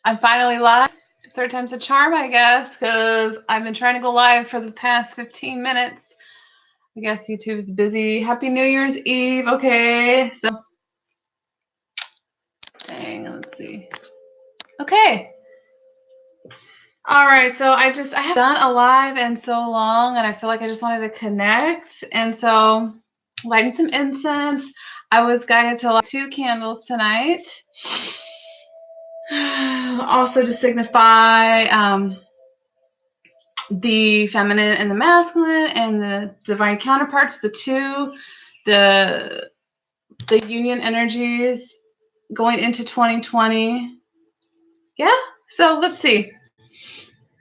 I'm finally live. Third time's a charm, I guess, because I've been trying to go live for the past 15 minutes. I guess YouTube's busy. Happy New Year's Eve. Okay, so let's see. Okay. All right, so I haven't done a live in so long, and I feel like I just wanted to connect. And so lighting some incense. I was guided to light 2 candles tonight. Also to signify the feminine and the masculine and the divine counterparts, the union energies going into 2020. Yeah, so let's see.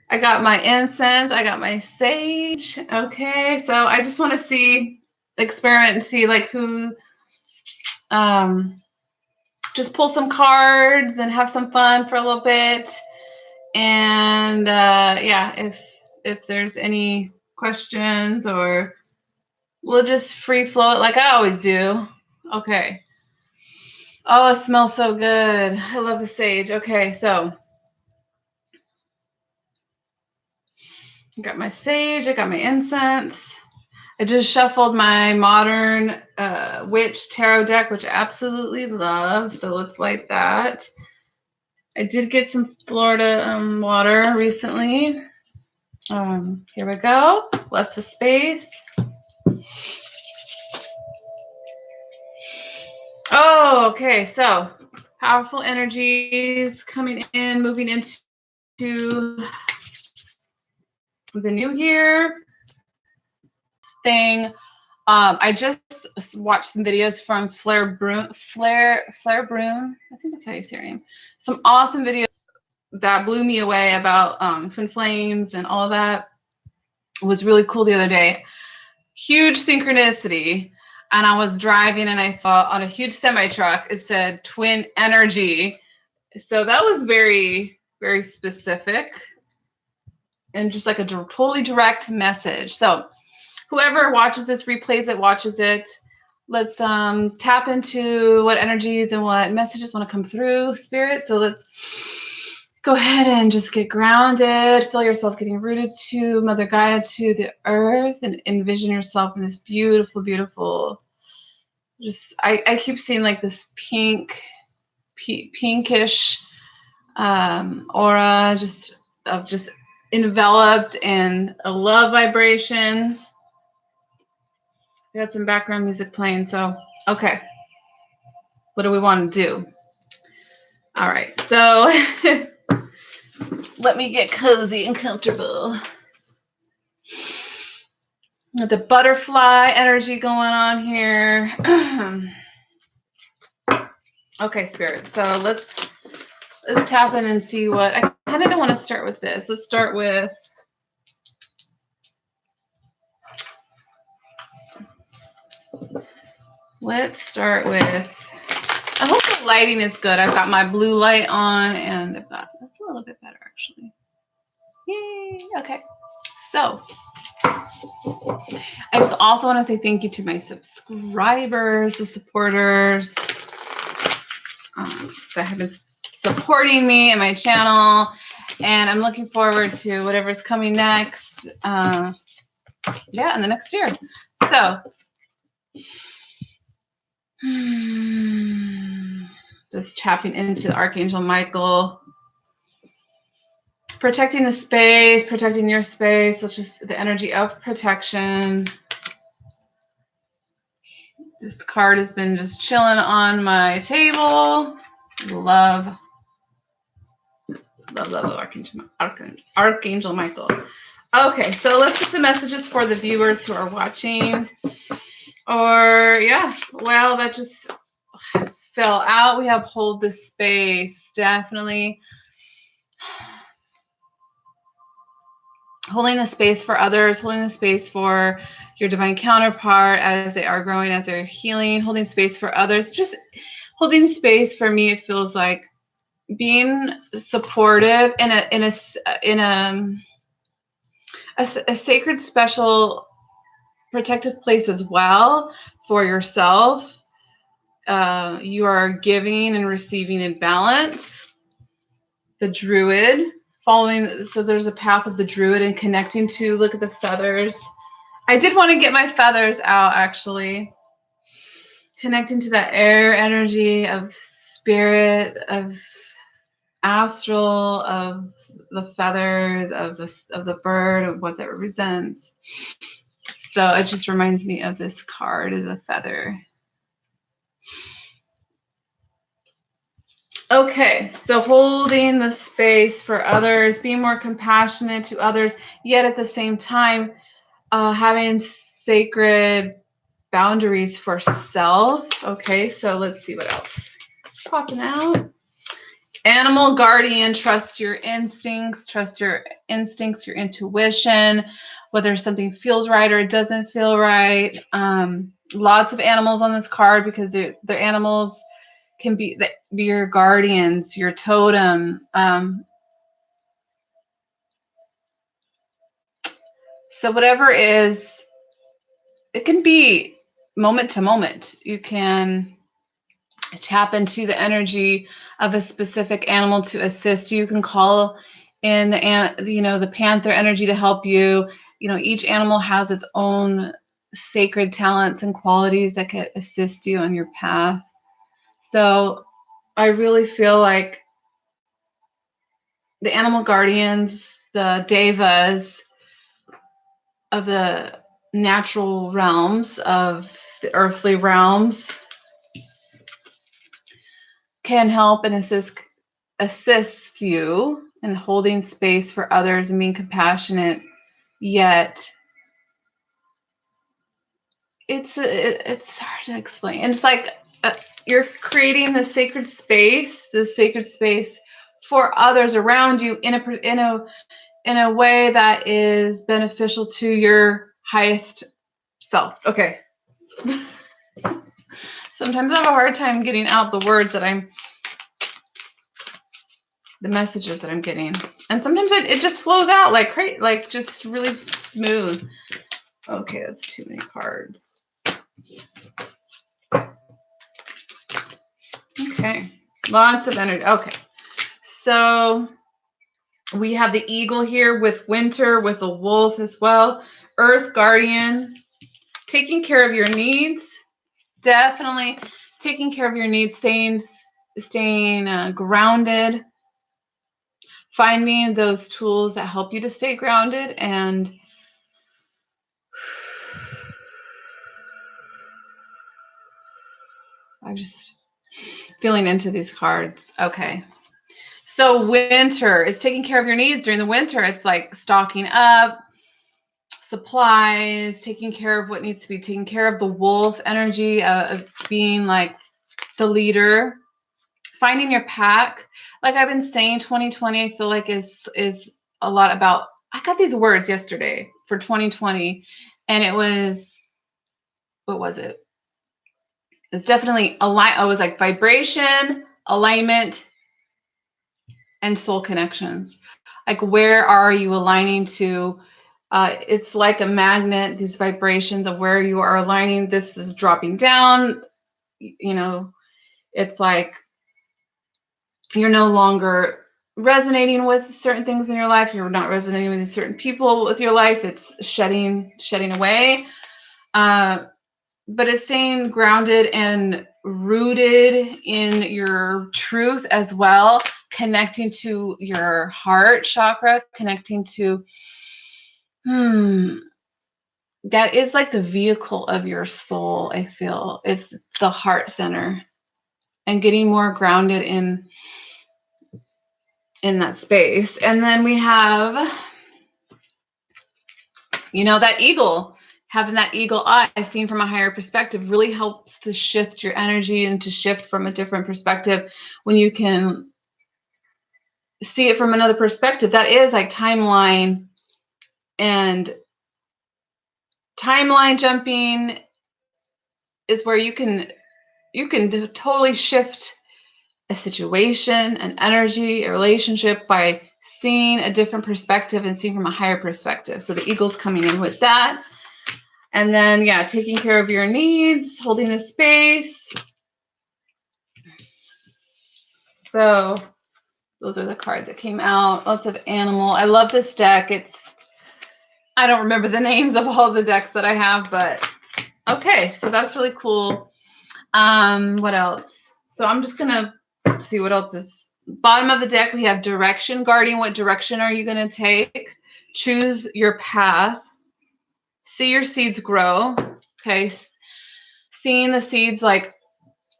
I got my incense, I got my sage. Okay, so I just want to experiment and see like who, just pull some cards and have some fun for a little bit. And yeah, if there's any questions, or we'll just free flow it like I always do. Okay. Oh, it smells so good. I love the sage. Okay, so I got my sage, I got my incense. I just shuffled my modern witch tarot deck, which I absolutely love. So let's light that. I did get some Florida water recently. Here we go. Bless the space. Oh, okay. So powerful energies coming in, moving into the new year thing. I just watched some videos from Flair Broom. I think that's how you say her name. Some awesome videos that blew me away about twin flames and all of that. It was really cool the other day. Huge synchronicity. And I was driving and I saw on a huge semi truck, it said twin energy. So that was very, very specific and just like a totally direct message. So whoever watches this, replays it, watches it, let's tap into what energies and what messages want to come through, Spirit. So let's go ahead and just get grounded. Feel yourself getting rooted to Mother Gaia, to the earth, and envision yourself in this beautiful, beautiful, I keep seeing like this pinkish aura, just enveloped in a love vibration. We got some background music playing, so okay. What do we want to do? All right, so let me get cozy and comfortable. The butterfly energy going on here. Okay, Spirit. So let's tap in and see what I kind of don't want to start with this. Let's start with I hope the lighting is good. I've got my blue light on, and that's a little bit better actually. Yay! Okay. So I just also want to say thank you to my subscribers, the supporters that have been supporting me and my channel. And I'm looking forward to whatever's coming next. Yeah, in the next year. So just tapping into Archangel Michael. Protecting the space, protecting your space. That's just the energy of protection. This card has been just chilling on my table. Love Archangel Michael. Okay, so let's get the messages for the viewers who are watching. Or, yeah, well, that just fell out. We have hold the space, definitely. Holding the space for others, holding the space for your divine counterpart as they are growing, as they're healing, holding space for others. Just holding space for me, it feels like being supportive in a sacred, special, protective place as well for yourself. You are giving and receiving in balance. the druid, following, so there's a path of the druid and connecting to, look at the feathers. I did want to get my feathers out, actually. Connecting to that air energy of spirit, of astral, of the feathers, of the bird, of what that represents. So it just reminds me of this card, of the feather. Okay, so holding the space for others, being more compassionate to others, yet at the same time, having sacred boundaries for self. Okay, so let's see what else popping out. Animal guardian, trust your instincts, your intuition, whether something feels right or it doesn't feel right. Lots of animals on this card, because they're animals can be your guardians, your totem. So whatever is, it can be moment to moment. You can tap into the energy of a specific animal to assist you. You can call in the panther energy to help you. Each animal has its own sacred talents and qualities that can assist you on your path. So I really feel like the animal guardians, the devas of the natural realms, of the earthly realms, can help and assist you in holding space for others and being compassionate. Yet it's hard to explain. It's like you're creating the sacred space for others around you in a way that is beneficial to your highest self. Okay. Sometimes I have a hard time getting out the words the messages that I'm getting. And sometimes it just flows out like just really smooth. Okay, that's too many cards. Okay, lots of energy. Okay, so we have the eagle here with winter, with the wolf as well. Earth guardian, taking care of your needs. Definitely taking care of your needs, staying grounded, finding those tools that help you to stay grounded, and I'm just feeling into these cards. Okay. So winter is taking care of your needs during the winter. It's like stocking up, supplies, taking care of what needs to be taken care of. The wolf energy of being like the leader, finding your pack. Like I've been saying, 2020, I feel like is a lot about, I got these words yesterday for 2020, and it was, what was it? It's definitely it was like vibration, alignment, and soul connections. Like, where are you aligning to? It's like a magnet, these vibrations of where you are aligning. This is dropping down. It's like you're no longer resonating with certain things in your life. You're not resonating with certain people with your life. It's shedding away. But it's staying grounded and rooted in your truth as well, connecting to your heart chakra, connecting to, that is like the vehicle of your soul, I feel. It's the heart center, and getting more grounded in that space. And then we have, that eagle. Having that eagle eye, seen from a higher perspective, really helps to shift your energy and to shift from a different perspective. When you can see it from another perspective, that is like timeline, and timeline jumping is where you can totally shift a situation, an energy, a relationship, by seeing a different perspective and seeing from a higher perspective. So the eagle's coming in with that. And then, taking care of your needs, holding the space. So Those are the cards that came out. Lots of animal. I love this deck. I don't remember the names of all the decks that I have, but okay, so that's really cool. What else? So I'm just gonna see what else is. Bottom of the deck, we have direction. Guardian, what direction are you gonna take? Choose your path. See your seeds grow. Okay, seeing the seeds, like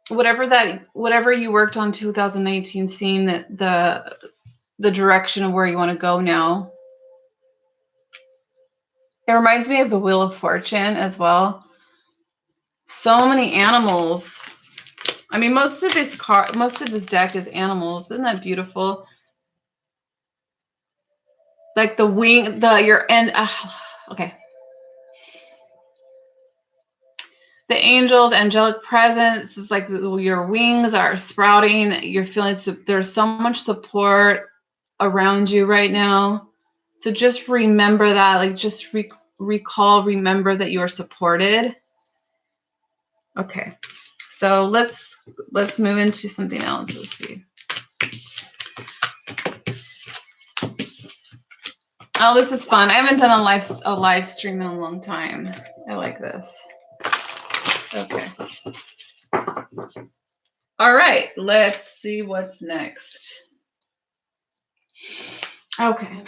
whatever you worked on 2019, seeing that the direction of where you want to go now. It reminds me of the Wheel of Fortune as well. So many animals. I mean, most of this deck is animals. Isn't that beautiful? Like the wing, okay. The angels, angelic presence is like your wings are sprouting. You're feeling there's so much support around you right now. So just remember that, like just remember that you are supported. Okay. So let's move into something else. Let's see. Oh, this is fun. I haven't done a live stream in a long time. I like this. Okay. All right. Let's see what's next. Okay.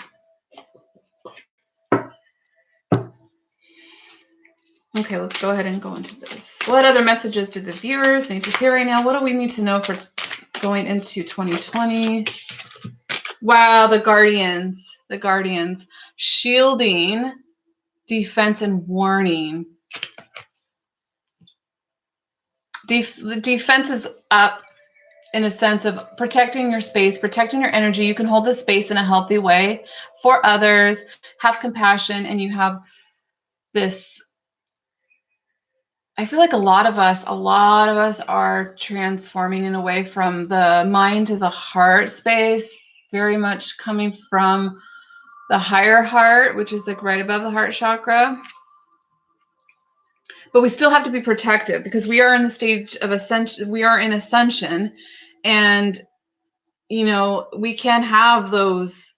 Okay, let's go ahead and go into this. What other messages do the viewers need to hear right now? What do we need to know for going into 2020? Wow, the Guardians. The Guardians. Shielding, defense, and warning. The defense is up in a sense of protecting your space, protecting your energy. You can hold the space in a healthy way for others, have compassion, and you have this. I feel like a lot of us are transforming in a way from the mind to the heart space, very much coming from the higher heart, which is like right above the heart chakra. But we still have to be protective because we are in the stage of ascension. We are in ascension, and you know, we can have those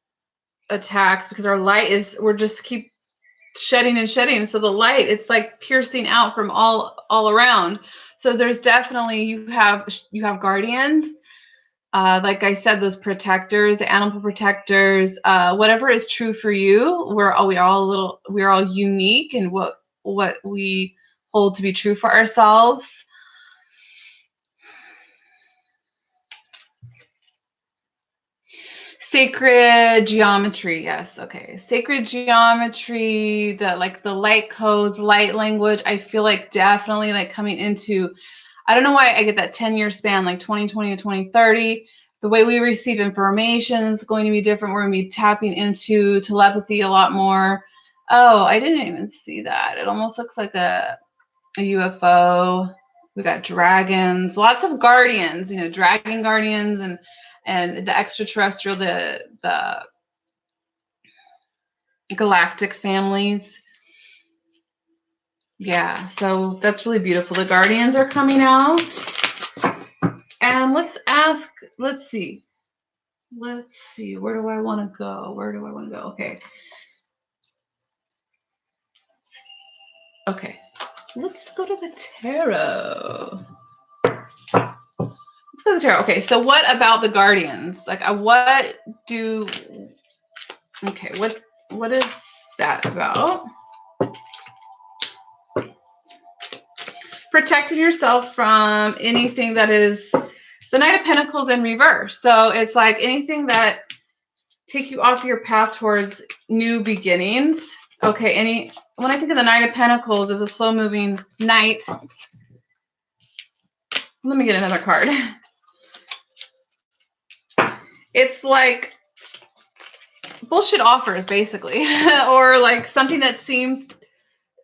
attacks because our light we're just keep shedding and shedding. So the light, it's like piercing out from all around. So there's definitely, you have guardians, like I said, those protectors, the animal protectors, whatever is true for you. We're all unique in what we hold to be true for ourselves. Sacred geometry, yes, okay. Sacred geometry, the light codes, light language. I feel like definitely like coming into, I don't know why I get that 10-year span, like 2020 to 2030. The way we receive information is going to be different. We're going to be tapping into telepathy a lot more. Oh, I didn't even see that. It almost looks like a UFO. We got dragons, lots of guardians, you know, dragon guardians and the extraterrestrial, the galactic families. Yeah, so that's really beautiful. The guardians are coming out. And let's see. Where do I want to go? Okay. Okay. Let's go to the tarot. Let's go to the tarot. Okay, so what about the guardians? Like, what is that about? Protecting yourself from anything that is the Knight of Pentacles in reverse. So it's like anything that take you off your path towards new beginnings. Okay, when I think of the Knight of Pentacles as a slow-moving knight, let me get another card. It's like bullshit offers, basically, or like something that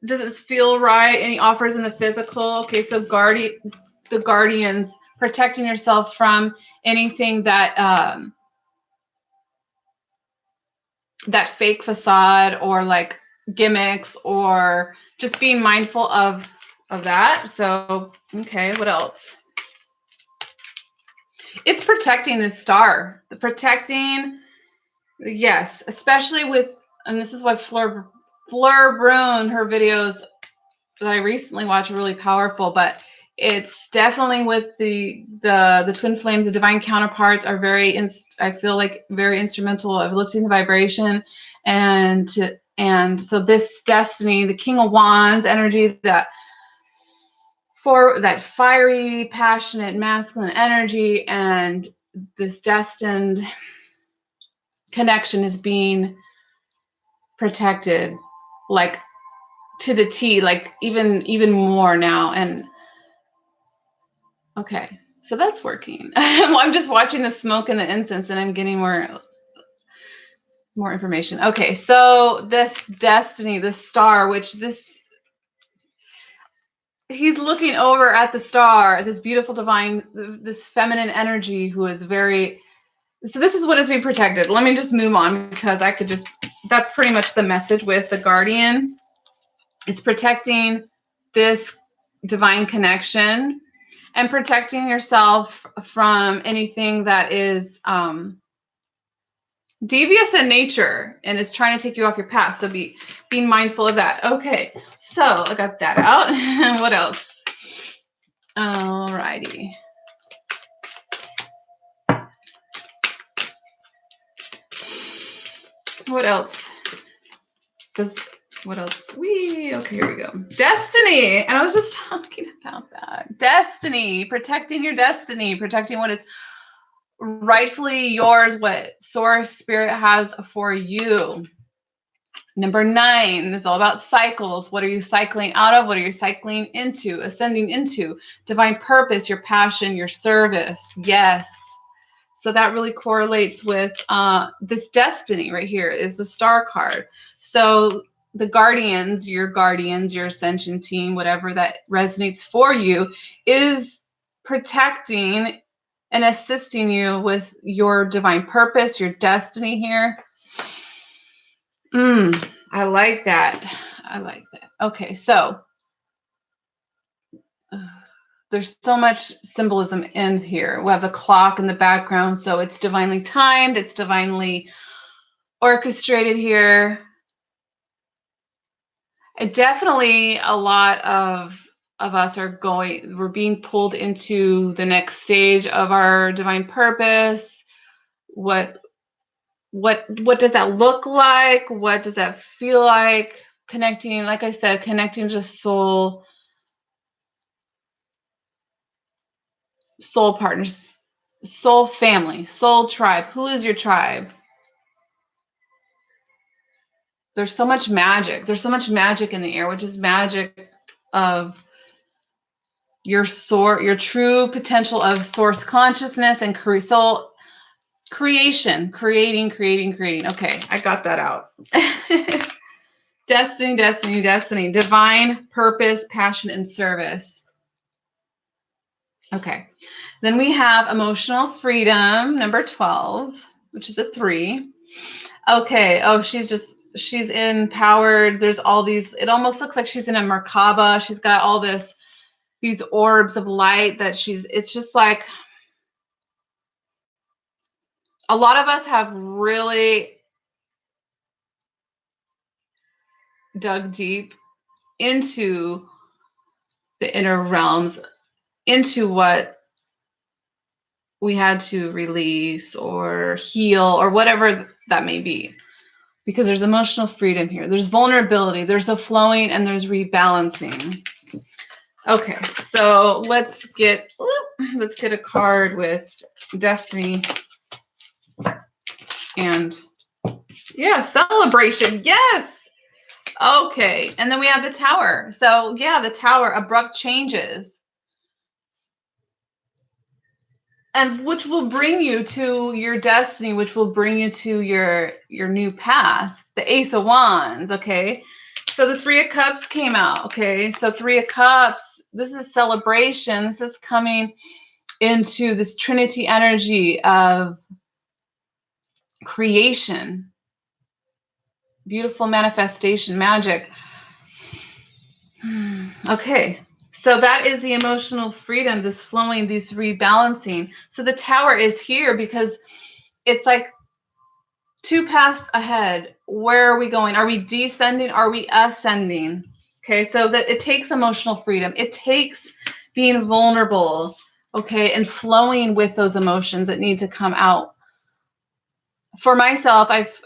doesn't feel right. Any offers in the physical. Okay, so the guardians, protecting yourself from anything that that fake facade or like gimmicks, or just being mindful of that. So, okay, what else? It's protecting the star. The protecting, yes, especially with, and this is why Fleur Brune, her videos that I recently watched are really powerful, but it's definitely with the twin flames. The divine counterparts are I feel like very instrumental of lifting the vibration, and so this destiny, the King of Wands energy, that for that fiery, passionate, masculine energy, and this destined connection is being protected, like to the T, like even more now. And okay, so that's working. I'm just watching the smoke and the incense, and I'm getting more information. Okay, so this destiny, this star, which he's looking over at the star, this beautiful divine, this feminine energy who is very, so this is what is being protected. Let me just move on, because I could just, that's pretty much the message with the Guardian. It's protecting this divine connection and protecting yourself from anything that is devious in nature and is trying to take you off your path. So being mindful of that. Okay, so I got that out. What else? Alrighty. What else? What else? Okay, here we go. Destiny. And I was just talking about that. Destiny. Protecting your destiny. Protecting what is rightfully yours, what Source Spirit has for you. Number 9 is all about cycles. What are you cycling out of? What are you cycling into? Ascending into. Divine purpose, your passion, your service. Yes. So that really correlates with this destiny right here is the star card. So the guardians, your ascension team, whatever that resonates for you, is protecting and assisting you with your divine purpose, your destiny here. I like that. Okay, so there's so much symbolism in here. We have the clock in the background, so it's divinely timed, it's divinely orchestrated here. And definitely a lot of us we're being pulled into the next stage of our divine purpose. What does that look like? What does that feel like? Connecting, like I said, connecting to soul partners, soul family, soul tribe. Who is your tribe? There's so much magic. There's so much magic in the air, which is magic of your true potential of source consciousness and soul creation, creating. Okay, I got that out. Destiny, divine purpose, passion, and service. Okay, then we have emotional freedom, number 12, which is a 3. Okay, she's empowered. There's all these, it almost looks like she's in a Merkaba. She's got all these orbs of light that it's just like, a lot of us have really dug deep into the inner realms, into what we had to release or heal or whatever that may be. Because there's emotional freedom here. There's vulnerability, there's a flowing, and there's rebalancing. Okay, so let's get a card with destiny and celebration. Yes. Okay, and then we have the Tower. So yeah, the Tower, abrupt changes, and which will bring you to your destiny, which will bring you to your new path. The Ace of Wands. Okay, so the 3 of Cups came out. Okay, so 3 of Cups, this is celebration. This is coming into this Trinity energy of creation, beautiful manifestation, magic. Okay, So that is the emotional freedom, this flowing, this rebalancing. So the Tower is here because it's like 2 paths ahead. Where are we going? Are we descending? Are we ascending? Okay, so that it takes emotional freedom. It takes being vulnerable, okay, and flowing with those emotions that need to come out. For myself, I've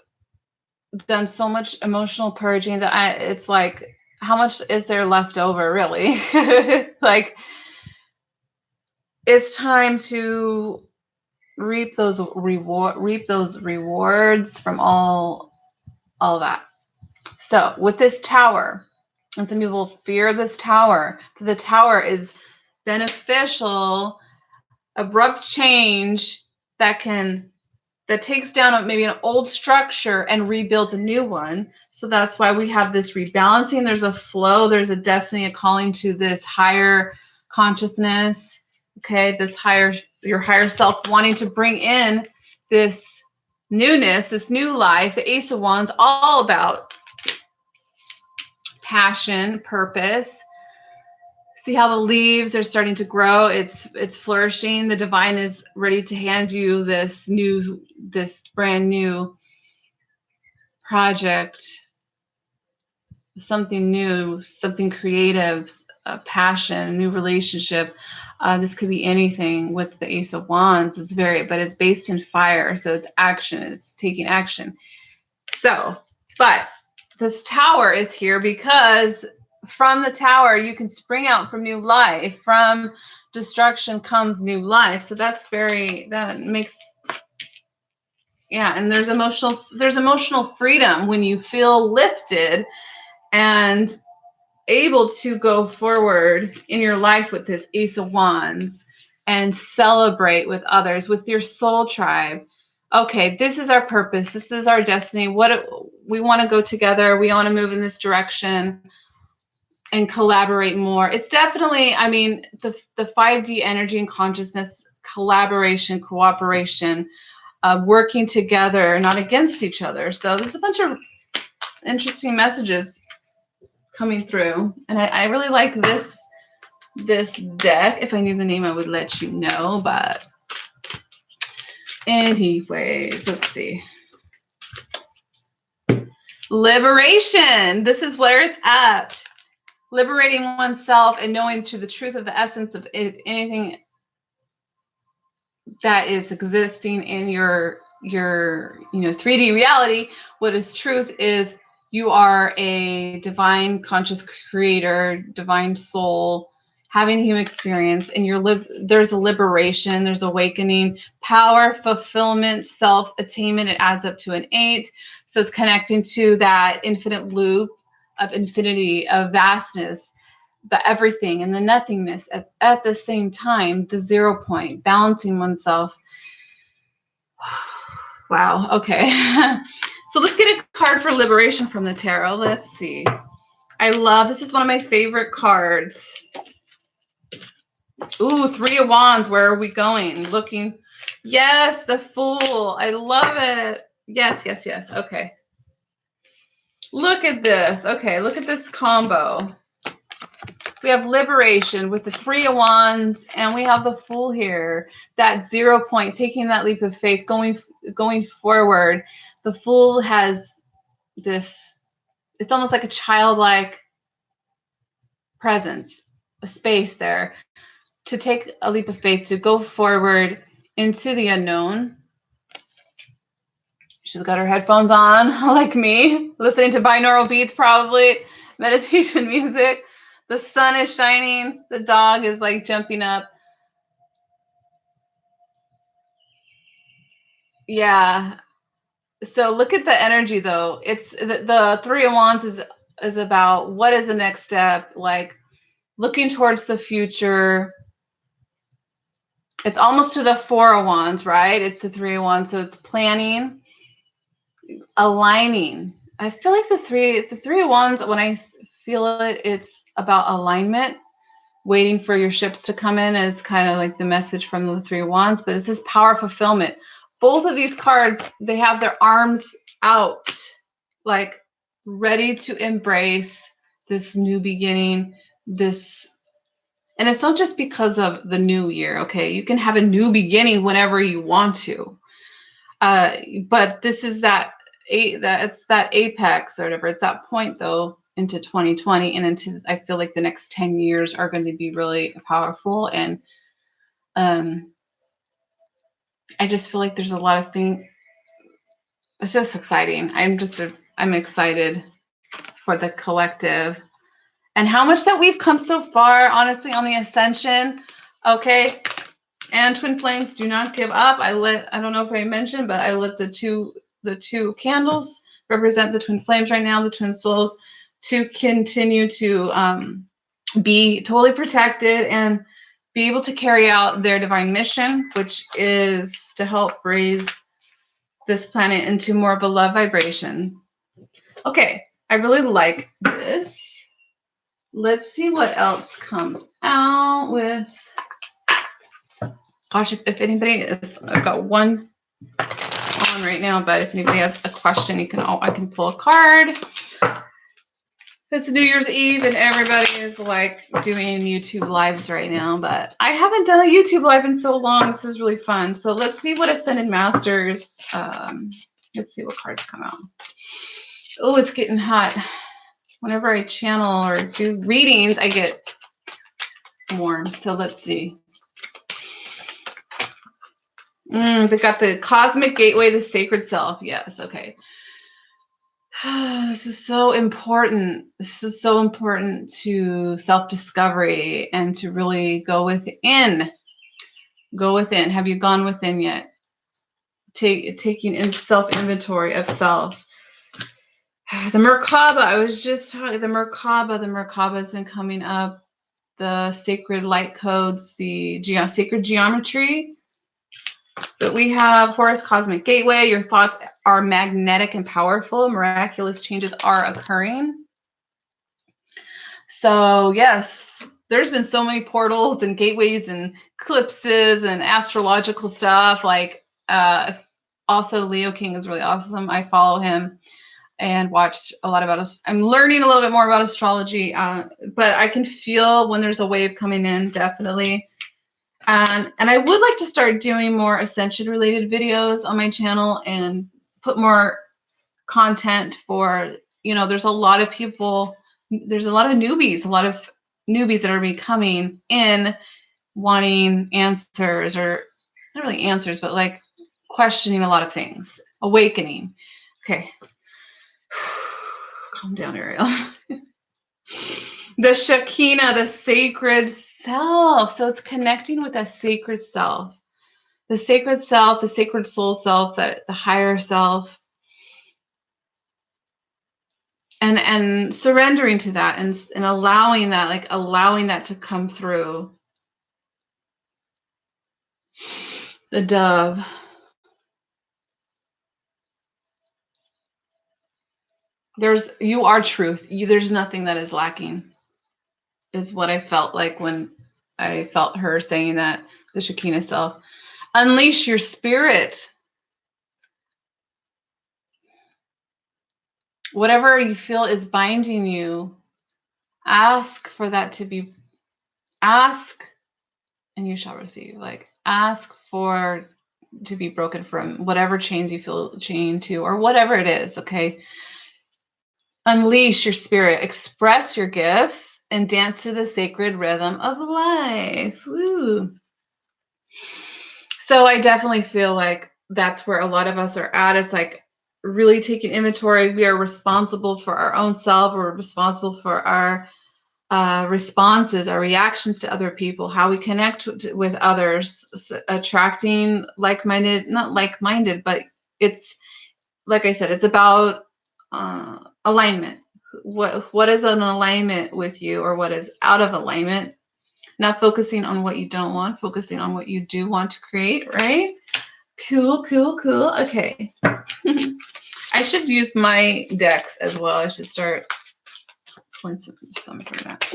done so much emotional purging that it's like, how much is there left over, really? Like, it's time to reap those rewards from all that. So with this Tower, and some people fear this Tower, the Tower is beneficial, abrupt change that takes down maybe an old structure and rebuilds a new one. So that's why we have this rebalancing. There's a flow, there's a destiny, a calling to this higher consciousness, okay, your higher self wanting to bring in this newness, this new life. The Ace of Wands, all about passion, purpose. See how the leaves are starting to grow. It's flourishing. The divine is ready to hand you this brand new project, something new, something creative, a passion, a new relationship. This could be anything with the Ace of Wands. But it's based in fire, so it's action. It's taking action. So, but this Tower is here because from the Tower you can spring out from new life. From destruction comes new life. So that makes, yeah. And there's emotional freedom when you feel lifted and able to go forward in your life with this Ace of Wands and celebrate with others, with your soul tribe. Okay, this is our purpose. This is our destiny. We want to go together. We want to move in this direction and collaborate more. It's definitely, I mean, the 5D energy and consciousness, collaboration, cooperation, working together, not against each other. So there's a bunch of interesting messages coming through, and I really like this deck. If I knew the name, I would let you know, but anyways, let's see. Liberation. This is where it's at. Liberating oneself and knowing to the truth of the essence of anything that is existing in your 3D reality. What is truth is you are a divine conscious creator, divine soul, having human experience, and there's a liberation, there's awakening, power, fulfillment, self-attainment. It adds up to an 8. So it's connecting to that infinite loop of infinity, of vastness, the everything and the nothingness at the same time, the 0 point, balancing oneself. Wow. Okay. So let's get a card for liberation from the tarot. Let's see. This is one of my favorite cards. Ooh, 3 of Wands. Where are we going? Looking. Yes, the Fool. I love it. Yes. Okay. Look at this. Okay, look at this combo. We have liberation with the 3 of Wands, and we have the Fool here. That 0 point, taking that leap of faith, going forward. The Fool has this, it's almost like a childlike presence, a space there to take a leap of faith, to go forward into the unknown. She's got her headphones on, like me, listening to binaural beats, probably meditation music. The sun is shining. The dog is like jumping up. Yeah. So look at the energy, though. It's the 3 of Wands is about what is the next step, like looking towards the future. It's almost to the 4 of Wands, right? It's the 3 of Wands, so it's planning, aligning. I feel like the three of Wands, when I feel it, it's about alignment. Waiting for your ships to come in is kind of like the message from the 3 of Wands, but it's this power fulfillment. Both of these cards, they have their arms out, like ready to embrace this new beginning, this And it's not just because of the new year, okay? You can have a new beginning whenever you want to. But this is it's that apex or whatever. It's that point though into 2020 and into, I feel like the next 10 years are going to be really powerful. And I just feel like there's a lot of things. It's just exciting. I'm excited for the collective and how much that we've come so far, honestly, on the ascension. Okay. And twin flames, do not give up. I don't know if I mentioned, but I lit the two candles represent the twin flames right now, the twin souls, to continue to be totally protected and be able to carry out their divine mission, which is to help raise this planet into more of a love vibration. Okay, I really like this. Let's see what else comes out with. Gosh, if anybody is, I've got one on right now, but if anybody has a question, I can pull a card. It's New Year's Eve and everybody is like doing YouTube lives right now, but I haven't done a YouTube live in so long. This is really fun. So let's see what Ascended Masters, let's see what cards come out. Oh, it's getting hot. Whenever I channel or do readings, I get warm. So let's see. They got the Cosmic Gateway, the Sacred Self. Yes, okay. This is so important. This is so important to self-discovery and to really go within. Go within. Have you gone within yet? Taking self-inventory of self. The Merkaba, I was just talking, the Merkaba has been coming up. The sacred light codes, the sacred geometry. But we have Horus Cosmic Gateway. Your thoughts are magnetic and powerful. Miraculous changes are occurring. So yes, there's been so many portals and gateways and eclipses and astrological stuff. Like also Leo King is really awesome. I follow him and watched a lot about us. I'm learning a little bit more about astrology, but I can feel when there's a wave coming in, definitely. And I would like to start doing more ascension related videos on my channel and put more content for, there's a lot of people, there's a lot of newbies that are becoming in wanting answers, or not really answers, but like questioning a lot of things, awakening. Okay. Calm down, Ariel. The Shekinah, the sacred self. So it's connecting with a sacred self. The sacred self, the sacred soul self, the higher self. And surrendering to that and allowing that to come through. The dove. You are truth. There's nothing that is lacking, is what I felt like when I felt her saying that, the Shekinah self. Unleash your spirit. Whatever you feel is binding you, ask for that to be, ask and you shall receive. Like ask for to be broken from whatever chains you feel chained to, or whatever it is, okay? Unleash your spirit, express your gifts, and dance to the sacred rhythm of life. Woo. So I definitely feel like that's where a lot of us are at. It's like really taking inventory. We are responsible for our own self. We're responsible for our responses, our reactions to other people, how we connect with others, attracting not like-minded, but it's, like I said, it's about alignment. What is an alignment with you, or what is out of alignment? Not focusing on what you don't want, focusing on what you do want to create, right? Cool. Okay. I should use my decks as well. I should start pulling some for that.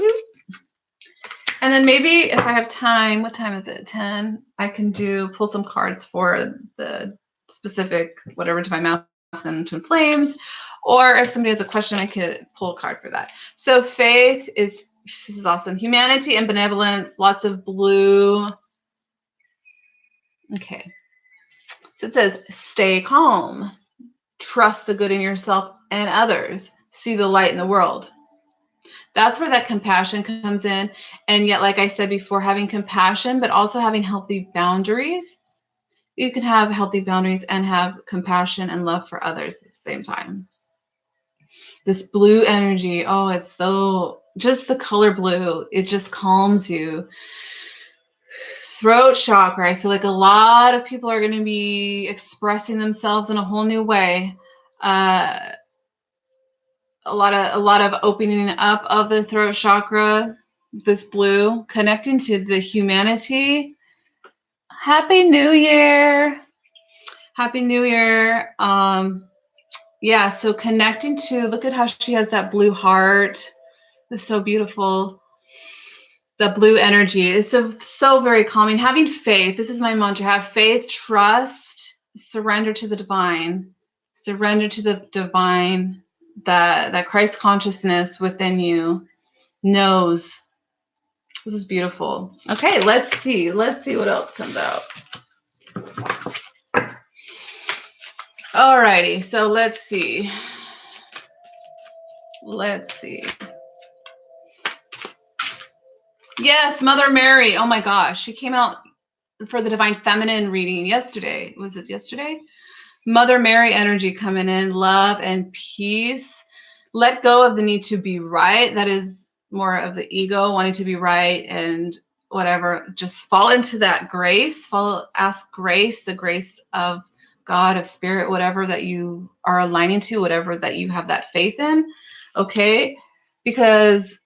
And then maybe if I have time, what time is it? 10. I can pull some cards for the specific whatever divine masculine twin flames. Or if somebody has a question, I could pull a card for that. So faith is This is awesome. Humanity and benevolence, lots of blue. Okay. So it says, stay calm. Trust the good in yourself and others. See the light in the world. That's where that compassion comes in. And yet, like I said before, having compassion, but also having healthy boundaries. You can have healthy boundaries and have compassion and love for others at the same time. This blue energy, oh, it's so, just the color blue, it just calms you. Throat chakra, I feel like a lot of people are going to be expressing themselves in a whole new way. A lot of opening up of the throat chakra, this blue, connecting to the humanity. Happy New Year. Happy New Year. Yeah, so connecting to, look at how she has that blue heart. It's so beautiful. The blue energy is so very calming. Having faith, this is my mantra. Have faith, trust, surrender to the divine. Surrender to the divine. That Christ consciousness within you knows. This is beautiful. Okay, let's see. Let's see what else comes out. Alrighty, so let's see. Let's see. Yes, Mother Mary. Oh my gosh, she came out for the Divine Feminine reading yesterday. Was it yesterday? Mother Mary energy coming in, love and peace. Let go of the need to be right. That is more of the ego wanting to be right and whatever. Just fall into that grace. Ask grace, the grace of God, of spirit, whatever that you are aligning to, whatever that you have that faith in. Okay? Because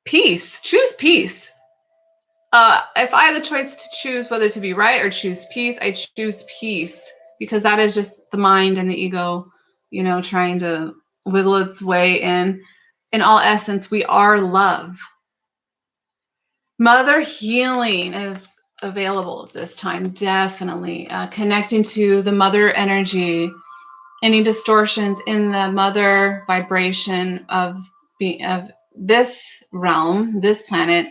peace, choose peace. If I had the choice to choose whether to be right or choose peace, I choose peace, because that is just the mind and the ego, trying to wiggle its way in. In all essence, we are love. Mother healing is available at this time, definitely. Connecting to the mother energy, any distortions in the mother vibration of this realm, this planet,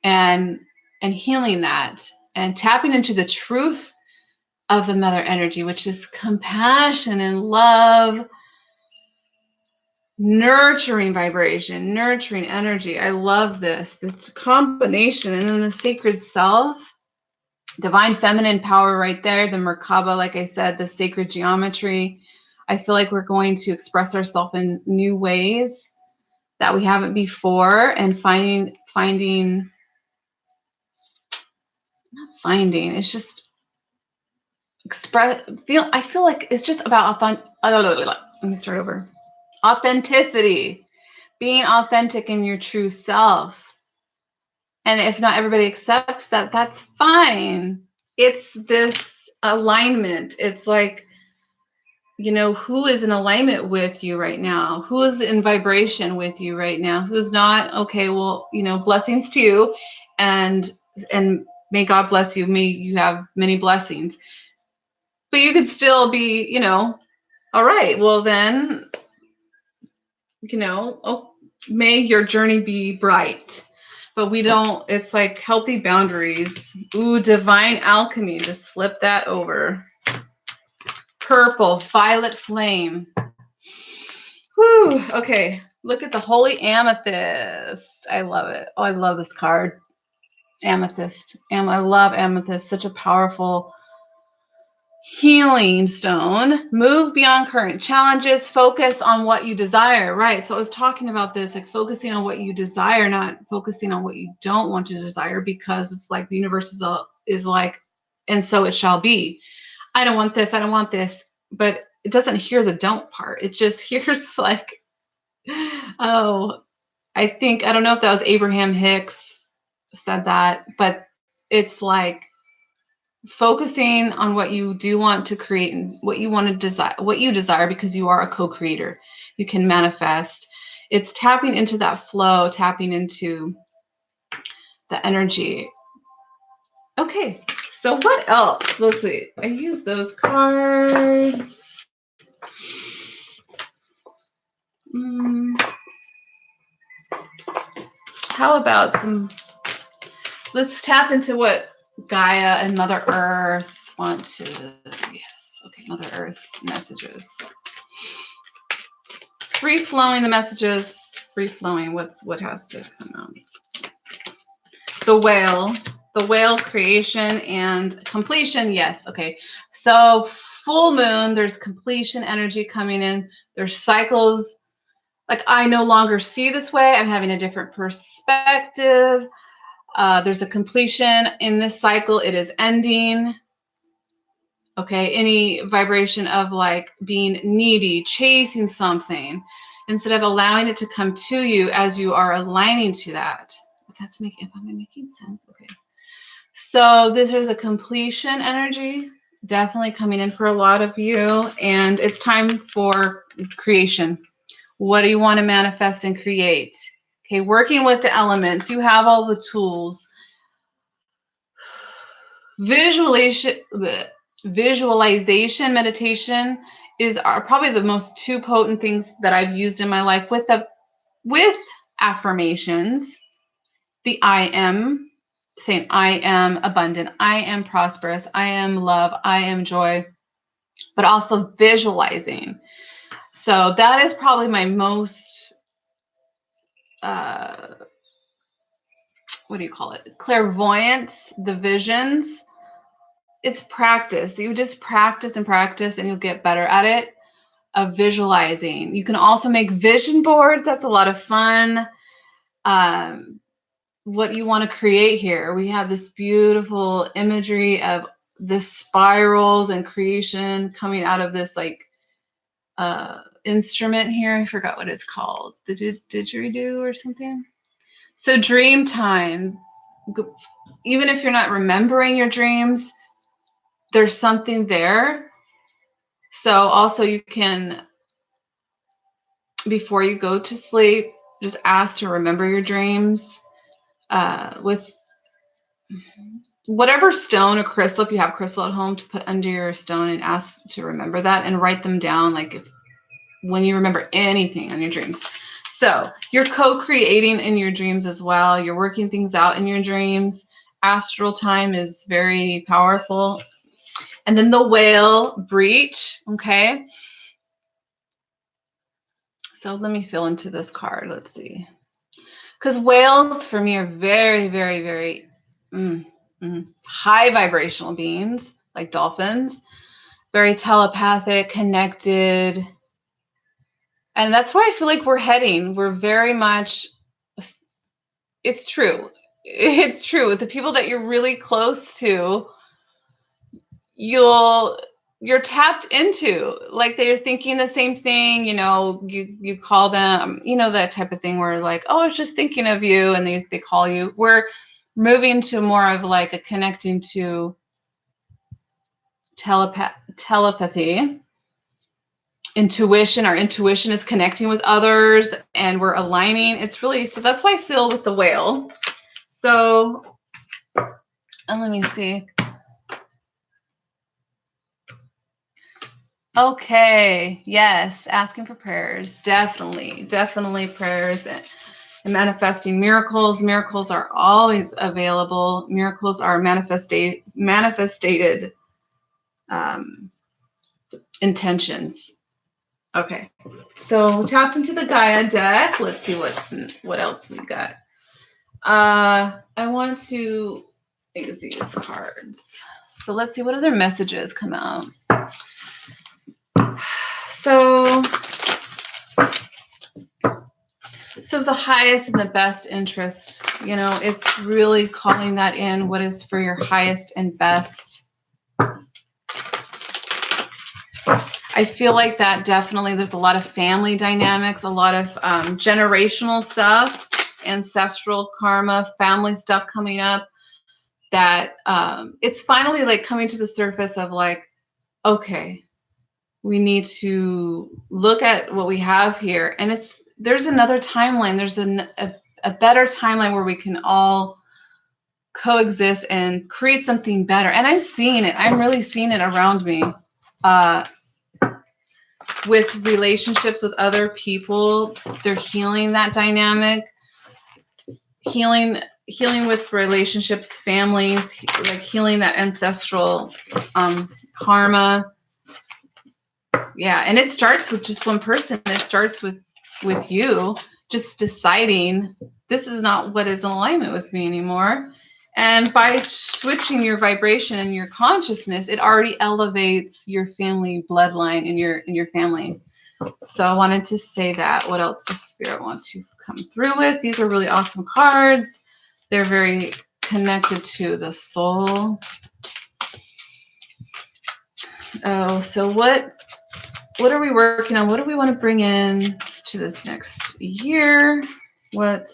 and healing that and tapping into the truth of the mother energy, which is compassion and love, nurturing vibration, nurturing energy. I love this combination. And then the sacred self, divine feminine power right there, the Merkaba, like I said, the sacred geometry. I feel like we're going to express ourselves in new ways that we haven't before, and finding it's just I feel like it's just about let me start over. Authenticity, being authentic in your true self. And if not everybody accepts that, that's fine. It's this alignment. It's like, who is in alignment with you right now? Who is in vibration with you right now? Who's not? Okay, well, blessings to you, and may God bless you. May you have many blessings. But you could still be, all right, well then, may your journey be bright. But we don't, it's like healthy boundaries. Ooh, divine alchemy. Just flip that over. Purple, violet flame. Whew, okay. Look at the holy amethyst. I love it. Oh, I love this card. Amethyst. I love amethyst. Such a powerful healing stone. Move beyond current challenges. Focus on what you desire. Right. So I was talking about this, like focusing on what you desire, not focusing on what you don't want to desire, because it's like the universe is like, and so it shall be. I don't want this. I don't want this. But it doesn't hear the don't part. It just hears like, oh, I don't know if that was Abraham Hicks said that, but it's like, focusing on what you do want to create and what you want to desire, what you desire, because you are a co-creator. You can manifest. It's tapping into that flow, tapping into the energy. Okay, so what else? Let's see. I use those cards. how about let's tap into what Gaia and Mother Earth want to, yes, okay, Mother Earth messages. Free flowing the messages, free flowing, what has to come out? The whale creation and completion, yes, okay. So full moon, there's completion energy coming in. There's cycles, like I no longer see this way. I'm having a different perspective. There's a completion in this cycle. It is ending. Okay, any vibration of like being needy, chasing something, instead of allowing it to come to you as you are aligning to that. If I'm making sense, okay. So this is a completion energy, definitely coming in for a lot of you, and it's time for creation. What do you want to manifest and create? Okay, working with the elements, you have all the tools. Visualization meditation are probably the most two potent things that I've used in my life with affirmations. The I am, saying I am abundant, I am prosperous, I am love, I am joy, but also visualizing. So that is probably my most what do you call it? Clairvoyance, the visions. It's practice. You just practice and practice and you'll get better at it, of visualizing. You can also make vision boards. That's a lot of fun. What you want to create here. We have this beautiful imagery of the spirals and creation coming out of this like instrument here. I forgot what it's called. The didgeridoo or something. So dream time. Even if you're not remembering your dreams, there's something there. So also you can, before you go to sleep, just ask to remember your dreams with whatever stone or crystal, if you have crystal at home, to put under your stone and ask to remember that and write them down like when you remember anything on your dreams. So you're co-creating in your dreams as well. You're working things out in your dreams. Astral time is very powerful. And then the whale breach, okay? So let me fill into this card. Let's see. Because whales for me are very, very, very high vibrational beings, like dolphins. Very telepathic, connected. And that's where I feel like we're heading. We're very much, it's true. It's true. With the people that you're really close to, you're tapped into, like they're thinking the same thing, you know, you call them, you know, that type of thing where like, oh, I was just thinking of you, and they call you. We're moving to more of like a connecting to telepathy, intuition. Our intuition is connecting with others and we're aligning. It's really, so that's why I feel with the whale. So, and let me see. Okay, yes, asking for prayers. Definitely prayers and manifesting miracles. Miracles are always available. Miracles are manifested intentions. Okay, so we tapped into the Gaia deck. Let's see what else we got. I want to use these cards. So let's see what other messages come out. So the highest and the best interest, you know, it's really calling that in. What is for your highest and best? I feel like that definitely, there's a lot of family dynamics, a lot of generational stuff, ancestral karma, family stuff coming up, that it's finally like coming to the surface of like, okay, we need to look at what we have here. And there's another timeline. There's a better timeline where we can all coexist and create something better. And I'm seeing it. I'm really seeing it around me. With relationships with other people, they're healing that dynamic, healing with relationships, families, like healing that ancestral karma. Yeah, and it starts with just one person. It starts with you just deciding this is not what is in alignment with me anymore. And by switching your vibration and your consciousness, it already elevates your family bloodline in your family. So I wanted to say that. What else does Spirit want to come through with? These are really awesome cards. They're very connected to the soul. Oh, so what are we working on? What do we want to bring in to this next year? What?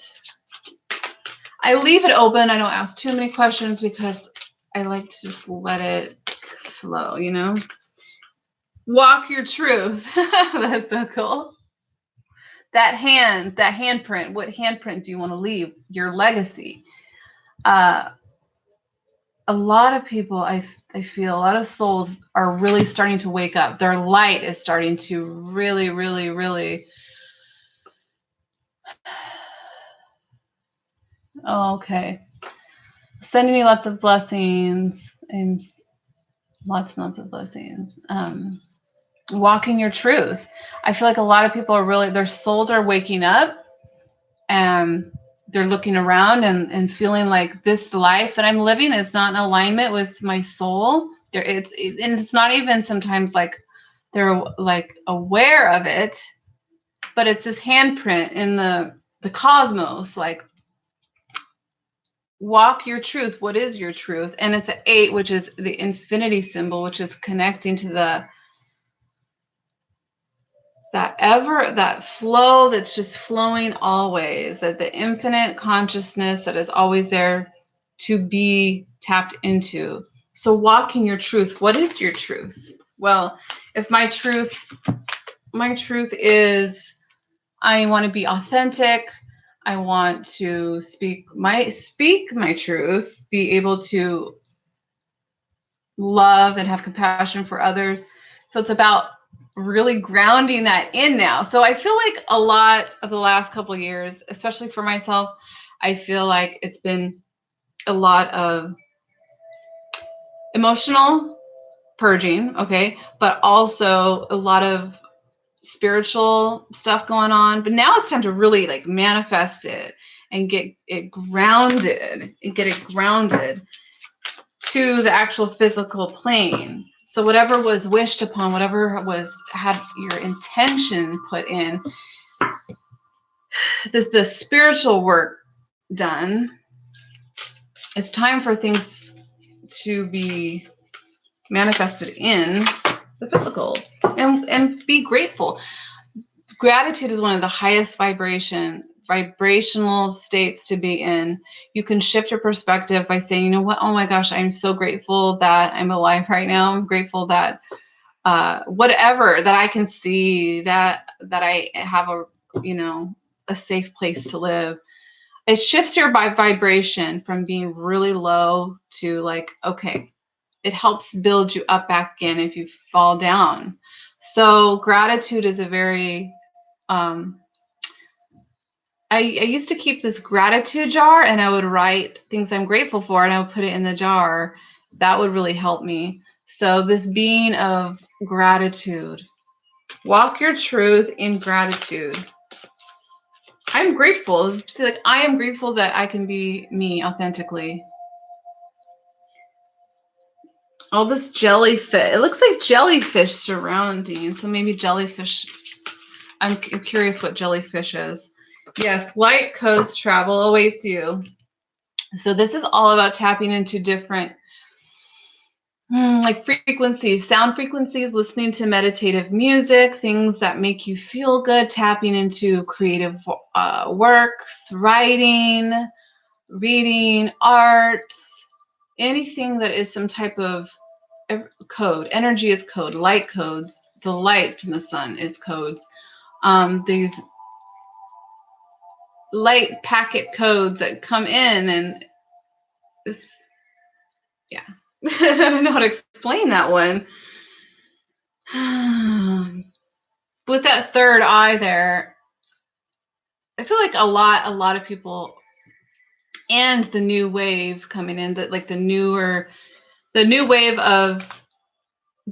I leave it open. I don't ask too many questions because I like to just let it flow, you know? Walk your truth. That's so cool. That handprint. What handprint do you want to leave? Your legacy. A lot of people, I feel, a lot of souls are really starting to wake up. Their light is starting to really, really, really. Okay. Sending you lots of blessings and lots and lots of blessings. Walking your truth. I feel like a lot of people are really, their souls are waking up and they're looking around and feeling like this life that I'm living is not in alignment with my soul. And it's not even sometimes like they're like aware of it, but it's this handprint in the cosmos, like walk your truth. What is your truth? And it's an 8, which is the infinity symbol, which is connecting to that flow that's just flowing always, that the infinite consciousness that is always there to be tapped into. So walking your truth. What is your truth? Well, if my truth is I want to be authentic. I want to speak my truth, be able to love and have compassion for others. So it's about really grounding that in now. So I feel like a lot of the last couple of years, especially for myself, I feel like it's been a lot of emotional purging, okay, but also a lot of spiritual stuff going on. But now it's time to really like manifest it and get it grounded to the actual physical plane. So whatever was wished upon, whatever had your intention put in, the spiritual work done, it's time for things to be manifested in the physical and be grateful. Gratitude is one of the highest vibrational states to be in. You can shift your perspective by saying, you know what, oh my gosh, I'm so grateful that I'm alive right now. I'm grateful that whatever that I can see, that I have a safe place to live. It shifts your vibration from being really low to like, okay, it helps build you up back again if you fall down. So gratitude is a very I used to keep this gratitude jar and I would write things I'm grateful for and I would put it in the jar. That would really help me. So this being of gratitude, walk your truth in gratitude. I'm grateful. See, like I am grateful that I can be me authentically. All this jellyfish. It looks like jellyfish surrounding. So maybe jellyfish. I'm curious what jellyfish is. Yes, light coast travel awaits you. So this is all about tapping into different like frequencies, sound frequencies, listening to meditative music, things that make you feel good, tapping into creative works, writing, reading, arts, anything that is some type of code. Energy is code, light codes. The light from the sun is codes. These light packet codes that come in and yeah. I don't know how to explain that one. With that third eye there, I feel like a lot of people and the new wave coming in, that like the new wave of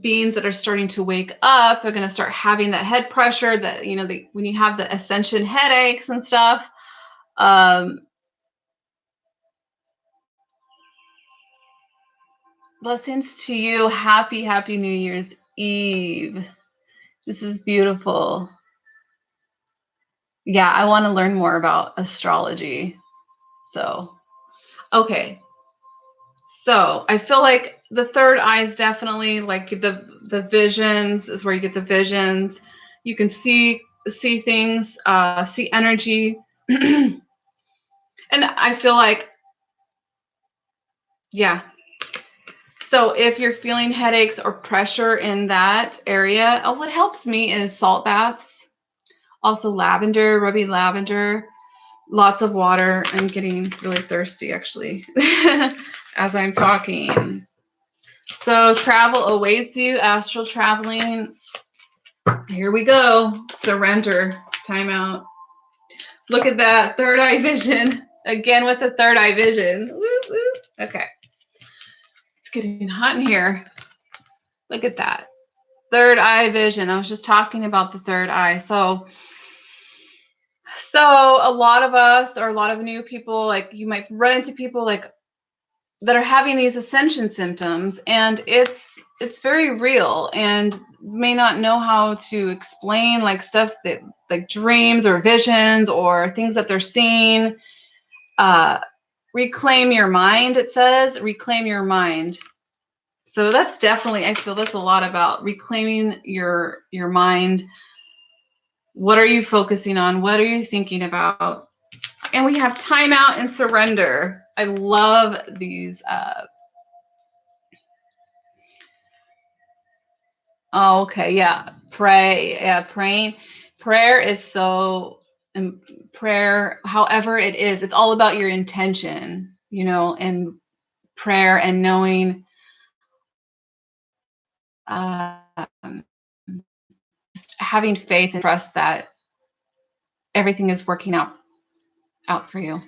beings that are starting to wake up are going to start having that head pressure, that, you know, when you have the ascension headaches and stuff. Blessings to you. Happy New Year's Eve. This is beautiful. Yeah, I want to learn more about astrology. So, okay. So I feel like the third eye is definitely like the visions is where you get the visions. You can see things, see energy. And I feel like, yeah. So if you're feeling headaches or pressure in that area, what helps me is salt baths. Also lavender, rubbing lavender, lots of water. I'm getting really thirsty actually as I'm talking. So travel awaits you, astral traveling. Here we go. Surrender. Time out. Look at that third eye vision. Again with the third eye vision. Woo, woo. Okay. It's getting hot in here. Look at that. Third eye vision. I was just talking about the third eye. So a lot of us, or a lot of new people, like you might run into people like that are having these ascension symptoms, and it's very real, and may not know how to explain like stuff that like dreams or visions or things that they're seeing. Reclaim your mind, it says. Reclaim your mind. So that's definitely, I feel that's a lot about reclaiming your mind. What are you focusing on? What are you thinking about? And we have time out and surrender. I love these. Oh, okay. Yeah. Pray. Yeah. Praying. Prayer is so, prayer, however it is, it's all about your intention, you know, and prayer and knowing, having faith and trust that everything is working out for you,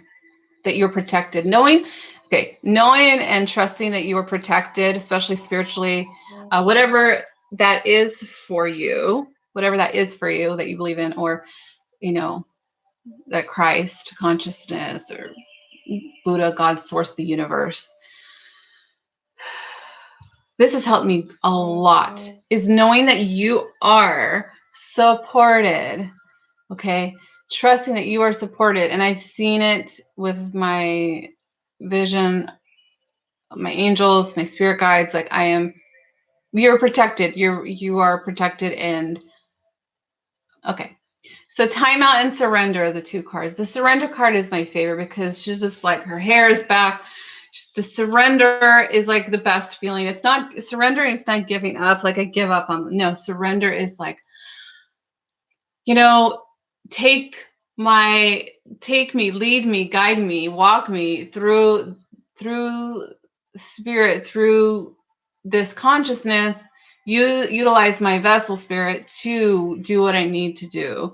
that you're protected, knowing and trusting that you are protected, especially spiritually, whatever that is for you, that you believe in, or, you know, that Christ consciousness or Buddha, God, source, the universe. This has helped me a lot, is knowing that you are supported. Okay. Trusting that you are supported. And I've seen it with my vision, my angels, my spirit guides. Like you're protected. You are protected. And okay. So time out and surrender are the two cards. The surrender card is my favorite because she's just like, her hair is back. The surrender is like the best feeling. It's not surrendering. It's not giving up. Like I give up on, no, surrender is like, you know, take me, lead me, guide me, walk me through spirit, through this consciousness. You utilize my vessel spirit to do what I need to do,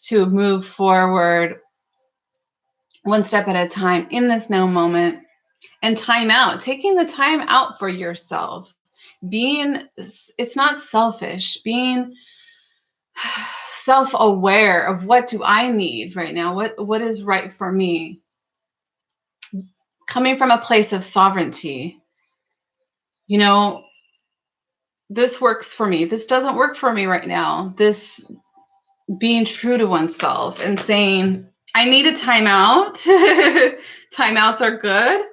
to move forward one step at a time in this now moment. And time out, taking the time out for yourself, it's not selfish, being self-aware of what do I need right now, what is right for me, coming from a place of sovereignty. You know, this works for me, this doesn't work for me right now. This being true to oneself and saying, I need a timeout. Timeouts are good.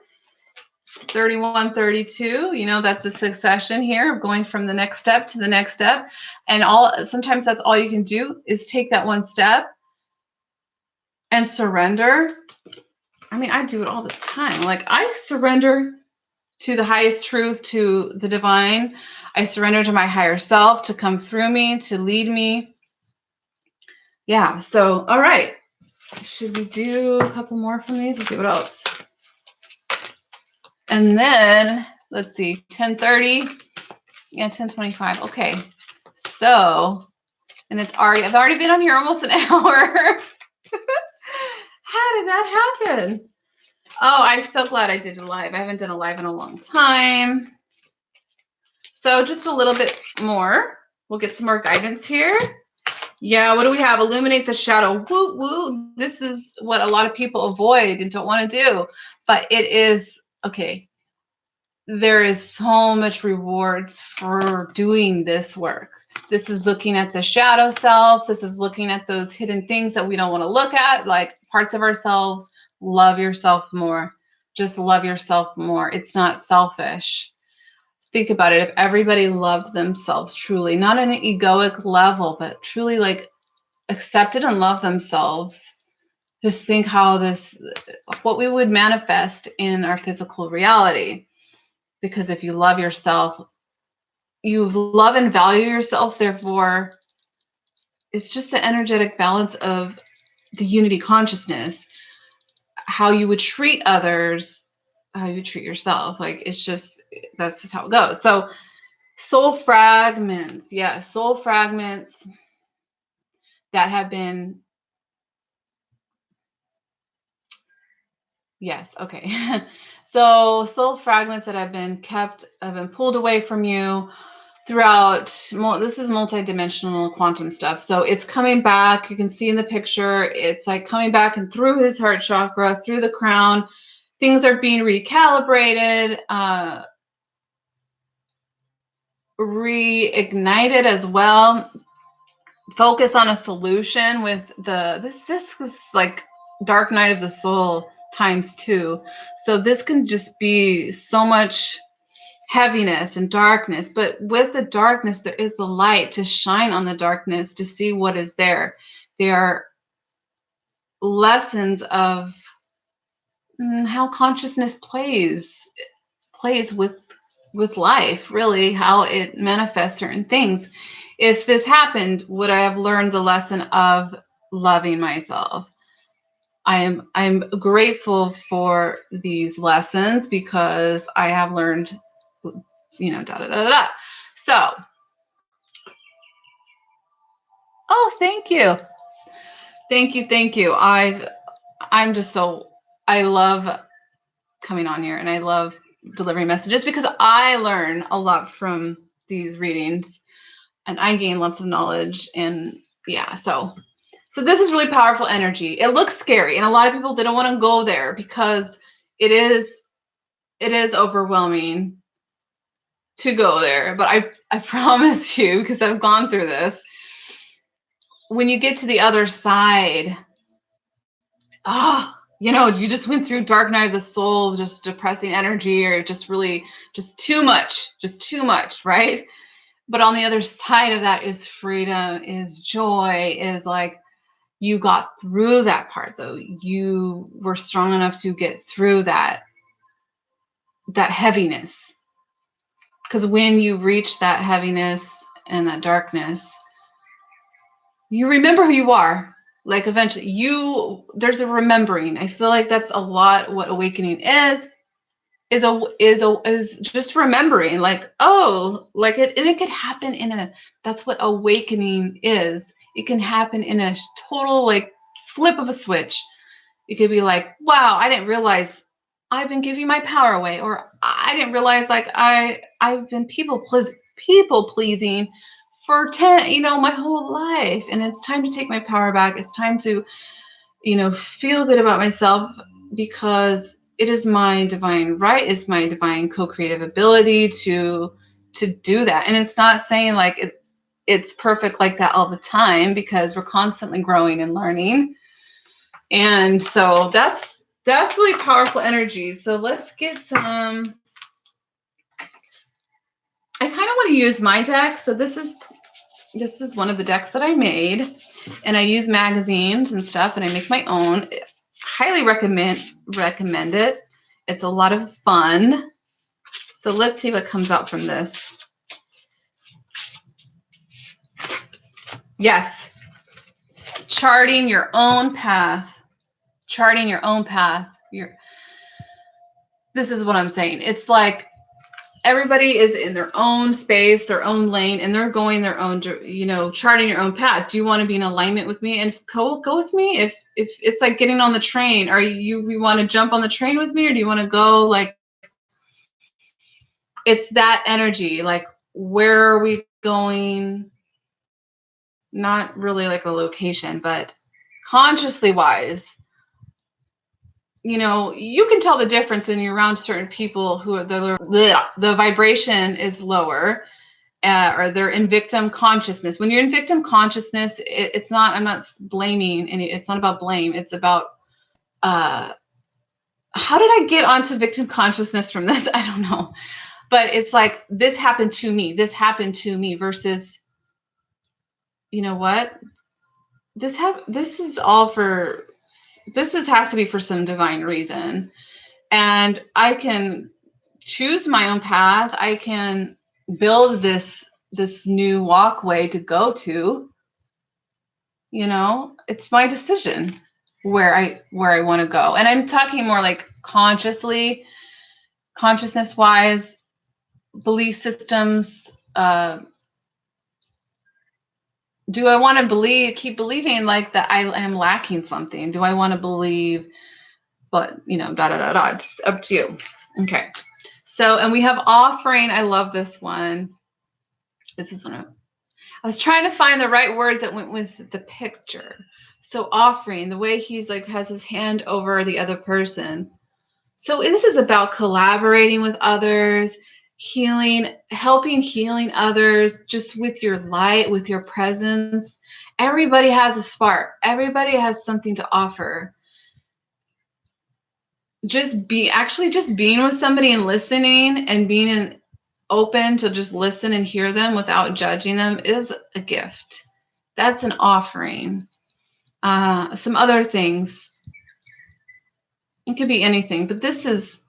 31, 32, you know, that's a succession here of going from the next step to the next step. And sometimes that's all you can do is take that one step and surrender. I mean, I do it all the time. Like I surrender to the highest truth, to the divine. I surrender to my higher self to come through me, to lead me. Yeah. So, all right. Should we do a couple more from these? Let's see what else. And then let's see, 10:30. Yeah, 10:25. Okay. So, and I've already been on here almost an hour. How did that happen? Oh, I'm so glad I did a live. I haven't done a live in a long time. So just a little bit more. We'll get some more guidance here. Yeah, what do we have? Illuminate the shadow. Woo, woo. This is what a lot of people avoid and don't want to do. But it is, okay, there is so much rewards for doing this work. This is looking at the shadow self. This is looking at those hidden things that we don't want to look at, like parts of ourselves. Love yourself more. Just love yourself more. It's not selfish. Think about it. If everybody loved themselves truly, not on an egoic level, but truly like accepted and loved themselves, just think how what we would manifest in our physical reality. Because if you love yourself, you love and value yourself, therefore, it's just the energetic balance of the unity consciousness, how you would treat others, how you treat yourself. Like, it's just, that's just how it goes. So, soul fragments, yeah, soul fragments that have been, yes, okay. So, soul fragments that have been pulled away from you throughout, this is multidimensional quantum stuff. So it's coming back. You can see in the picture, it's like coming back and through his heart chakra, through the crown. Things are being recalibrated, reignited as well. Focus on a solution with this is like dark night of the soul ×2. So this can just be so much heaviness and darkness, but with the darkness there is the light to shine on the darkness, to see what is there. They are lessons of how consciousness plays with life, really, how it manifests certain things. If this happened, would I have learned the lesson of loving myself? I'm grateful for these lessons because I have learned, da da da da. So, oh, thank you. Thank you. I'm just so, I love coming on here and I love delivering messages because I learn a lot from these readings and I gain lots of knowledge. And yeah, so this is really powerful energy. It looks scary and a lot of people didn't want to go there because it is overwhelming to go there. But I promise you, because I've gone through this, when you get to the other side, you just went through dark night of the soul, just depressing energy, or just really just too much, right? But on the other side of that is freedom, is joy, is like you got through that part, though. You were strong enough to get through that heaviness. Because when you reach that heaviness and that darkness, you remember who you are. Like eventually there's a remembering. I feel like that's a lot what awakening is just remembering, like, oh, like it could happen that's what awakening is. It can happen in a total like flip of a switch. It could be like, wow, I didn't realize I've been giving my power away, or I didn't realize like I've been people pleasing for my whole life, and it's time to take my power back. It's time to feel good about myself because it is my divine right. It's my divine co-creative ability to do that. And it's not saying like it's perfect like that all the time, because we're constantly growing and learning. And so that's really powerful energy. So let's get some. I kind of want to use my deck. So this is one of the decks that I made, and I use magazines and stuff, and I make my own. Highly recommend it. It's a lot of fun. So let's see what comes out from this. Yes. Charting your own path. This is what I'm saying. It's like everybody is in their own space, their own lane, and they're going their own, charting your own path. Do you want to be in alignment with me and go with me? If it's like getting on the train, you want to jump on the train with me, or do you want to go? Like, it's that energy. Like, where are we going? Not really like a location, but consciously wise. You can tell the difference when you're around certain people who are the vibration is lower, or they're in victim consciousness. When you're in victim consciousness, it's not, I'm not blaming any, it's not about blame. It's about, how did I get onto victim consciousness from this? I don't know. But it's like, this happened to me. This happened to me versus, you know what? This has to be for some divine reason. And I can choose my own path. I can build this new walkway to go to. It's my decision where I want to go. And I'm talking more like consciously, consciousness wise, belief systems. Do I want to keep believing like that I am lacking something? Do I want to believe, but It's up to you. Okay. So, and we have offering. I love this one. This is I was trying to find the right words that went with the picture. So offering, the way he's like has his hand over the other person. So this is about collaborating with others, healing others, just with your light, with your presence. Everybody has a spark. Everybody has something to offer. Just being with somebody and listening and being open to just listen and hear them without judging them is a gift. That's an offering. Some other things. It could be anything, but this is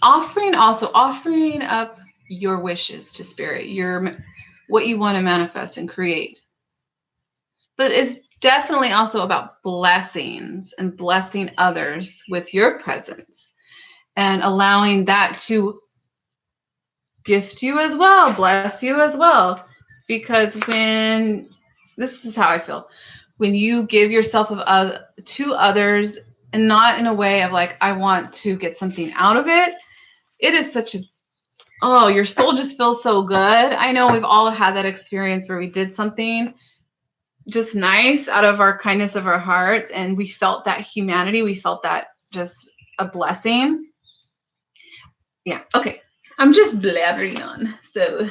offering. Also offering up your wishes to spirit, what you want to manifest and create. But it's definitely also about blessings and blessing others with your presence and allowing that to gift you as well, bless you as well. Because this is how I feel, when you give yourself to others and not in a way of like, I want to get something out of it, it is your soul just feels so good. I know we've all had that experience where we did something just nice out of our kindness of our hearts, and we felt that humanity. We felt that just a blessing. Yeah. Okay. I'm just blabbering on. So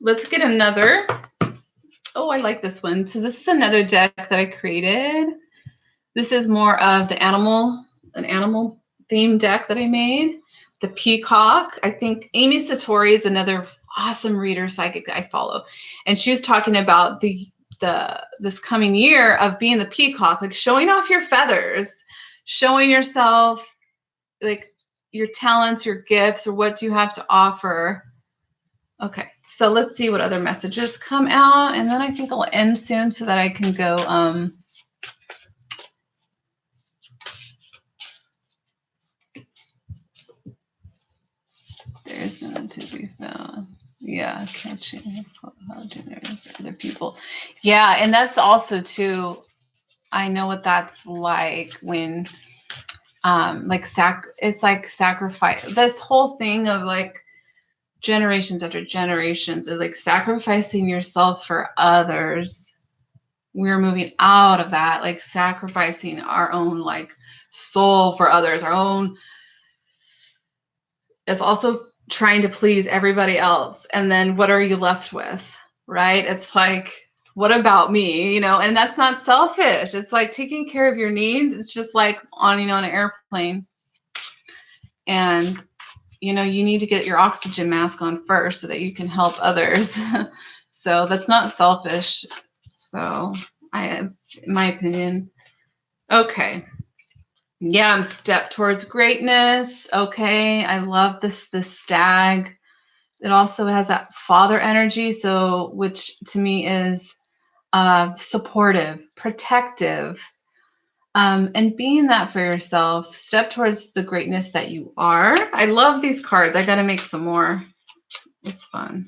let's get another. Oh, I like this one. So this is another deck that I created. This is more of an animal themed deck that I made. The peacock. I think Amy Satori is another awesome reader psychic that I follow. And she was talking about this coming year of being the peacock, like showing off your feathers, showing yourself, like your talents, your gifts, or what do you have to offer. Okay, so let's see what other messages come out, and then I think I'll end soon so that I can go. There's none to be found. Yeah, catching other people. Yeah, and that's also too. I know what that's like when, it's like sacrifice. This whole thing of like generations after generations of like sacrificing yourself for others. We're moving out of that, like sacrificing our own like soul for others, our own. It's also trying to please everybody else. And then what are you left with? Right? It's like, what about me? And that's not selfish. It's like taking care of your needs. It's just like on an airplane. And you need to get your oxygen mask on first so that you can help others. So that's not selfish. So in my opinion. Okay. Yeah, I'm step towards greatness. Okay. I love this stag. It also has that father energy. So, which to me is supportive, protective, And being that for yourself, step towards the greatness that you are. I love these cards. I got to make some more. It's fun.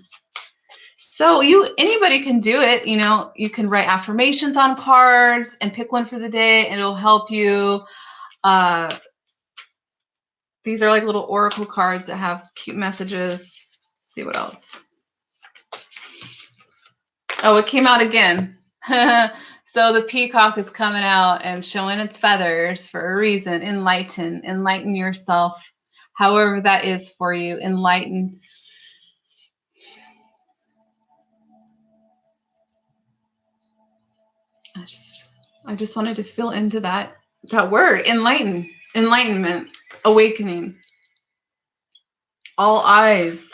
So anybody can do it. You know, you can write affirmations on cards and pick one for the day, and it'll help you. These are like little oracle cards that have cute messages. Let's see what else. Oh, it came out again. So the peacock is coming out and showing its feathers for a reason. Enlighten yourself, however that is for you. Enlighten. I just wanted to feel into that word, enlightenment, awakening. All eyes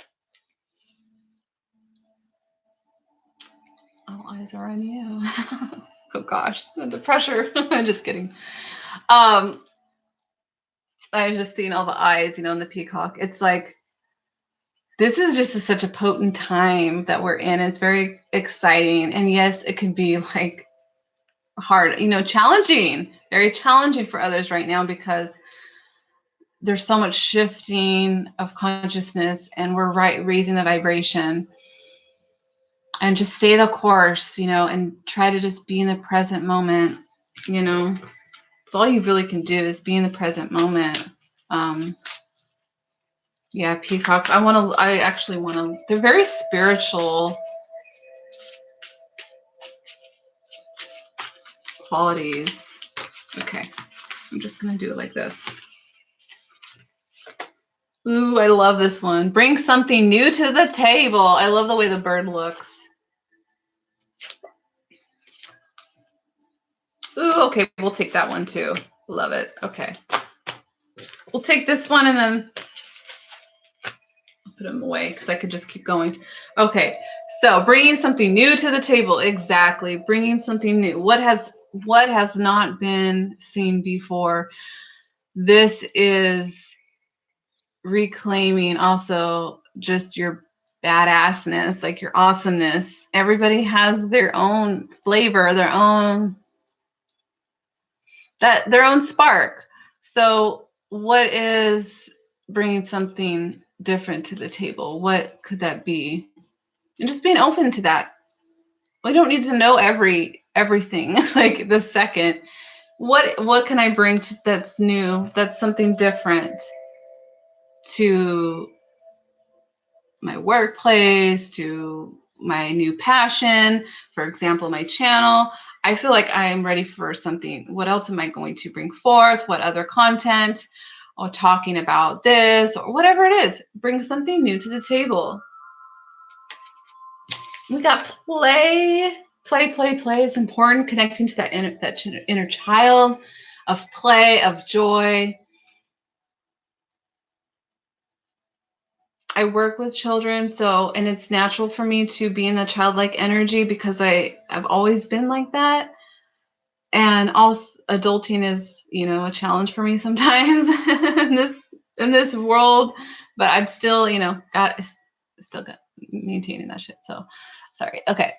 are on you. Oh gosh, the pressure. I'm just kidding. I just seen all the eyes, in the peacock. It's like, this is just such a potent time that we're in. It's very exciting. And yes, it can be like hard, challenging, very challenging for others right now, because there's so much shifting of consciousness, and we're raising the vibration. And just stay the course, and try to just be in the present moment. It's all you really can do, is be in the present moment. Yeah, peacocks. I actually want to, they're very spiritual qualities. Okay, I'm just going to do it like this. Ooh, I love this one. Bring something new to the table. I love the way the bird looks. Ooh, okay, we'll take that one too. Love it. Okay. We'll take this one, and then I'll put them away because I could just keep going. Okay, so bringing something new to the table. Exactly. Bringing something new. What has not been seen before. This is reclaiming also just your badassness, like your awesomeness. Everybody has their own flavor, their own spark. So what is bringing something different to the table? What could that be? And just being open to that. We don't need to know everything like the second. What can I bring that's new, that's something different to my workplace, to my new passion, for example, my channel. I feel like I'm ready for something. What else am I going to bring forth? What other content, or talking about this, or whatever it is? Bring something new to the table. We got play. Play is important. Connecting to that inner child of play, of joy. I work with children, and it's natural for me to be in the childlike energy because I've always been like that. And also adulting is, a challenge for me sometimes in this world, but I'm still, still got maintaining that shit. So sorry. Okay.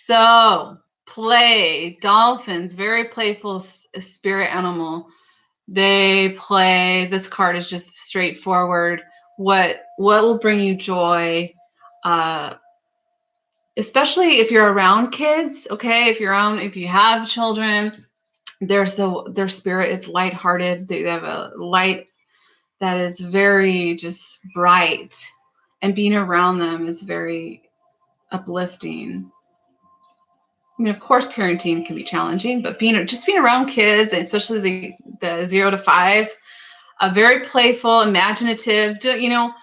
So play, dolphins, very playful spirit animal. They play. This card is just straightforward. What will bring you joy, especially if you're around kids. Okay, if you have children, their spirit is lighthearted. They have a light that is very just bright, and being around them is very uplifting. I mean, of course, parenting can be challenging, but being around kids, and especially the 0 to 5, very playful, imaginative. And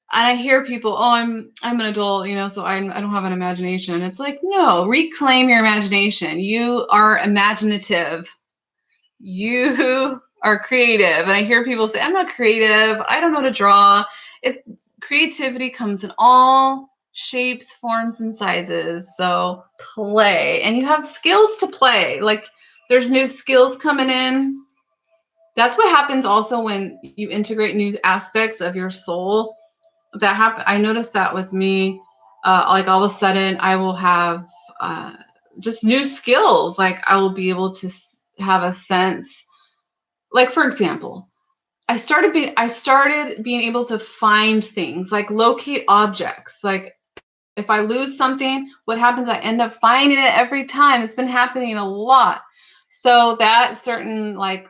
I hear people, oh, I'm an adult, so I don't have an imagination. It's like, no, reclaim your imagination. You are imaginative. You are creative. And I hear people say, I'm not creative. I don't know how to draw. Creativity comes in all shapes, forms, and sizes. So play. And you have skills to play. Like, there's new skills coming in. That's what happens also when you integrate new aspects of your soul. That happen. I noticed that with me. Like, all of a sudden, I will have just new skills. Like I will be able to have a sense, like for example, I started being able to find things, like locate objects. Like if I lose something, what happens? I end up finding it every time. It's been happening a lot. So that certain, like,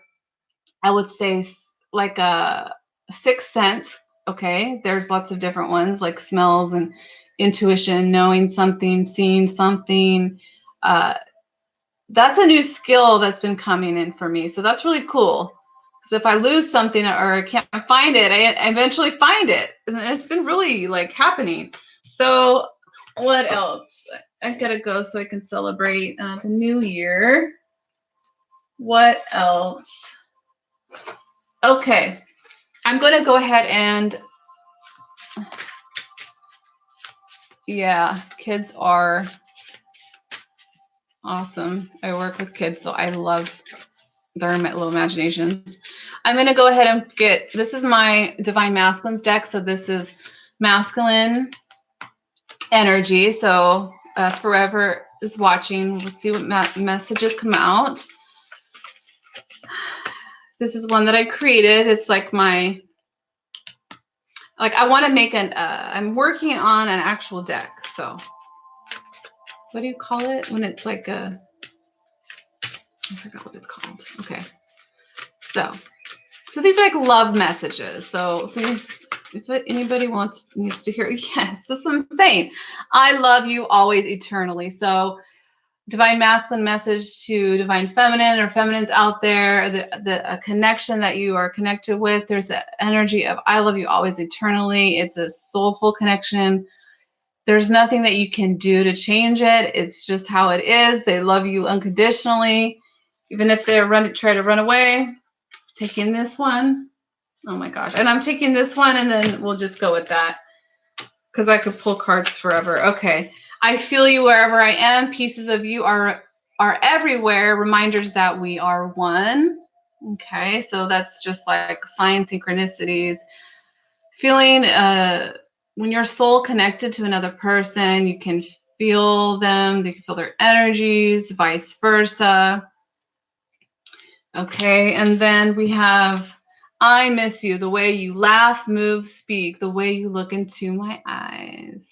I would say like a sixth sense. Okay. There's lots of different ones like smells and intuition, knowing something, seeing something. That's a new skill that's been coming in for me. So that's really cool. Because if I lose something or I can't find it, I eventually find it. And it's been really like happening. So what else? I gotta go so I can celebrate the new year. What else? Okay. I'm going to go ahead and, yeah, kids are awesome. I work with kids, so I love their little imaginations. I'm going to go ahead and get, this is my Divine Masculines deck. So this is masculine energy. So forever is watching. We'll see what messages come out. This is one that I created. It's like my, like I want to make an, I'm working on an actual deck. So what do you call it when it's like a, I forgot what it's called. Okay. So these are like love messages. So if anybody needs to hear, yes, that's what I'm saying. I love you always eternally. So divine masculine message to divine feminine or feminines out there, a connection that you are connected with. There's an energy of I love you always eternally. It's a soulful connection. There's nothing that you can do to change it. It's just how it is. They love you unconditionally. Even if they try to run away. Taking this one. Oh my gosh. And I'm taking this one and then we'll just go with that. Because I could pull cards forever. Okay. I feel you wherever I am. Pieces of you are everywhere. Reminders that we are one. Okay. So that's just like sign synchronicities. Feeling when your soul connected to another person, you can feel them. They can feel their energies, vice versa. Okay. And then we have I miss you, the way you laugh, move, speak, the way you look into my eyes.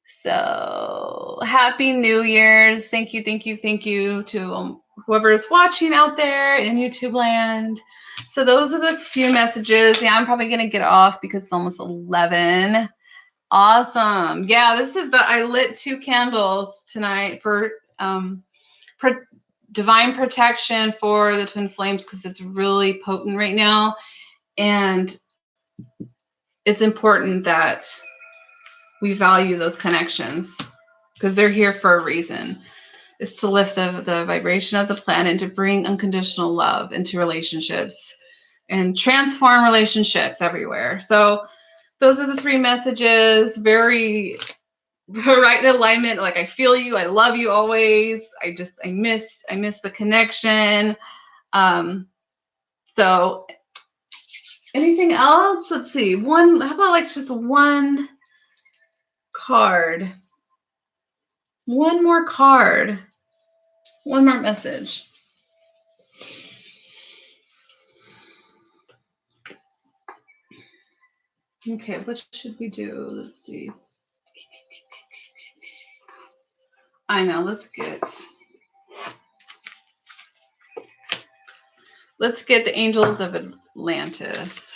So happy New Year's. Thank you, thank you, thank you to whoever is watching out there in YouTube land. So those are the few messages. Yeah, I'm probably going to get off because it's almost 11. Awesome. Yeah, this is I lit 2 candles tonight for divine protection for the twin flames because it's really potent right now. And it's important that we value those connections because they're here for a reason. It's to lift the vibration of the planet, to bring unconditional love into relationships and transform relationships everywhere. So those are the 3 messages. Very right in alignment. Like I feel you. I love you always. I miss the connection. So anything else? Let's see. How about like just one card? One more card. One more message. Okay, what should we do? Let's see. I know, let's get the Angels of Atlantis.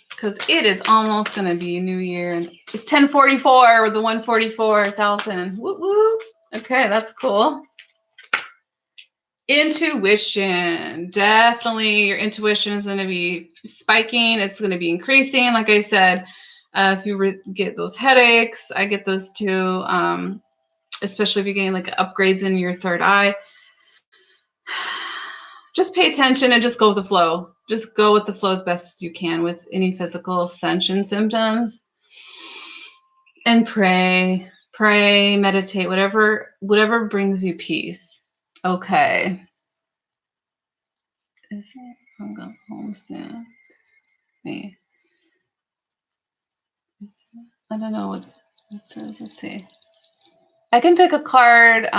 Because it is almost going to be New Year. And it's 1044 with the 144,000. Woo woo. Okay, that's cool. Intuition. Definitely your intuition is going to be spiking. It's going to be increasing. Like I said, if you get those headaches, I get those too. Especially if you're getting like upgrades in your third eye. Just pay attention and just go with the flow. Just go with the flow as best as you can with any physical ascension symptoms. And pray, meditate, whatever brings you peace. Okay. Is it? I'm going home soon. Me. I don't know what it says. Let's see. I can pick a card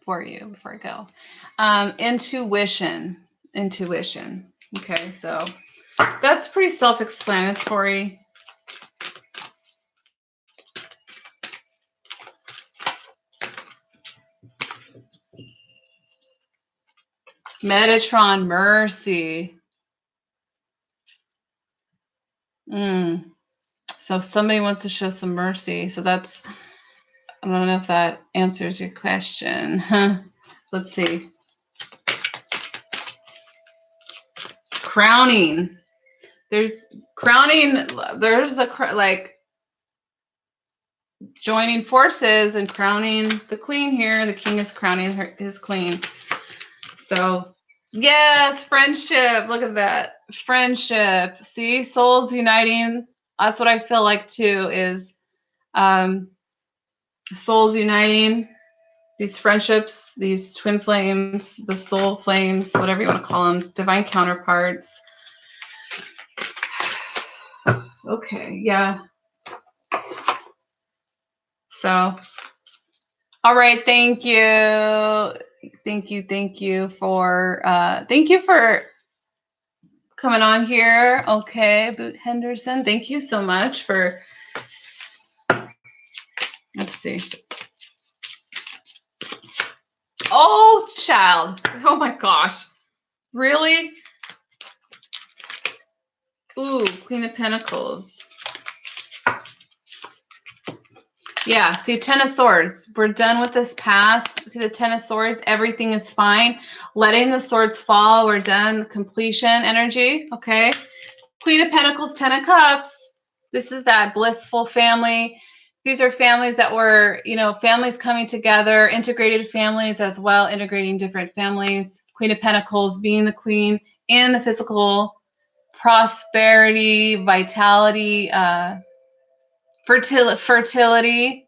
for you before I go. Intuition. Okay, so that's pretty self-explanatory. Metatron, mercy. So somebody wants to show some mercy. So that's, I don't know if that answers your question. Let's see. Crowning. There's crowning. There's like joining forces and crowning the queen here. The king is crowning his queen. So yes, friendship. Look at that. Friendship. See, souls uniting. That's what I feel like too, is souls uniting. These friendships, these twin flames, the soul flames, whatever you want to call them, divine counterparts. Okay, yeah. So, all right, thank you for coming on here. Okay, Boot Henderson, thank you so much for. Let's see. Oh, child. Oh my gosh. Really? Ooh, Queen of Pentacles. Yeah, see, Ten of Swords. We're done with this past. See the Ten of Swords? Everything is fine. Letting the swords fall. We're done. Completion energy. Okay. Queen of Pentacles, Ten of Cups. This is that blissful family. These are families that were, families coming together, integrated families as well, integrating different families. Queen of Pentacles being the queen in the physical, prosperity, vitality, fertility.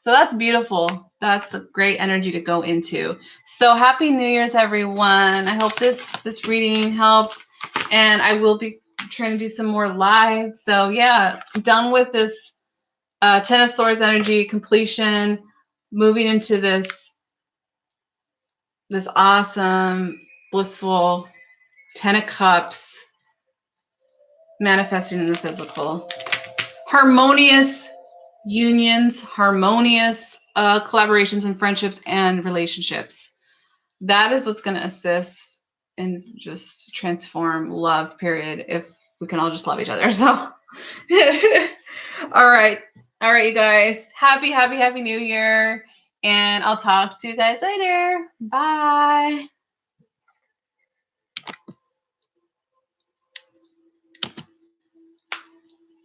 So that's beautiful. That's a great energy to go into. So happy New Year's, everyone. I hope this reading helped, and I will be trying to do some more live. So yeah, done with this Ten of Swords energy, completion, moving into this awesome, blissful Ten of Cups, manifesting in the physical. Harmonious unions, harmonious collaborations and friendships and relationships. That is what's going to assist and just transform love, period, if we can all just love each other. So all right, you guys, happy New Year, and I'll talk to you guys later. Bye.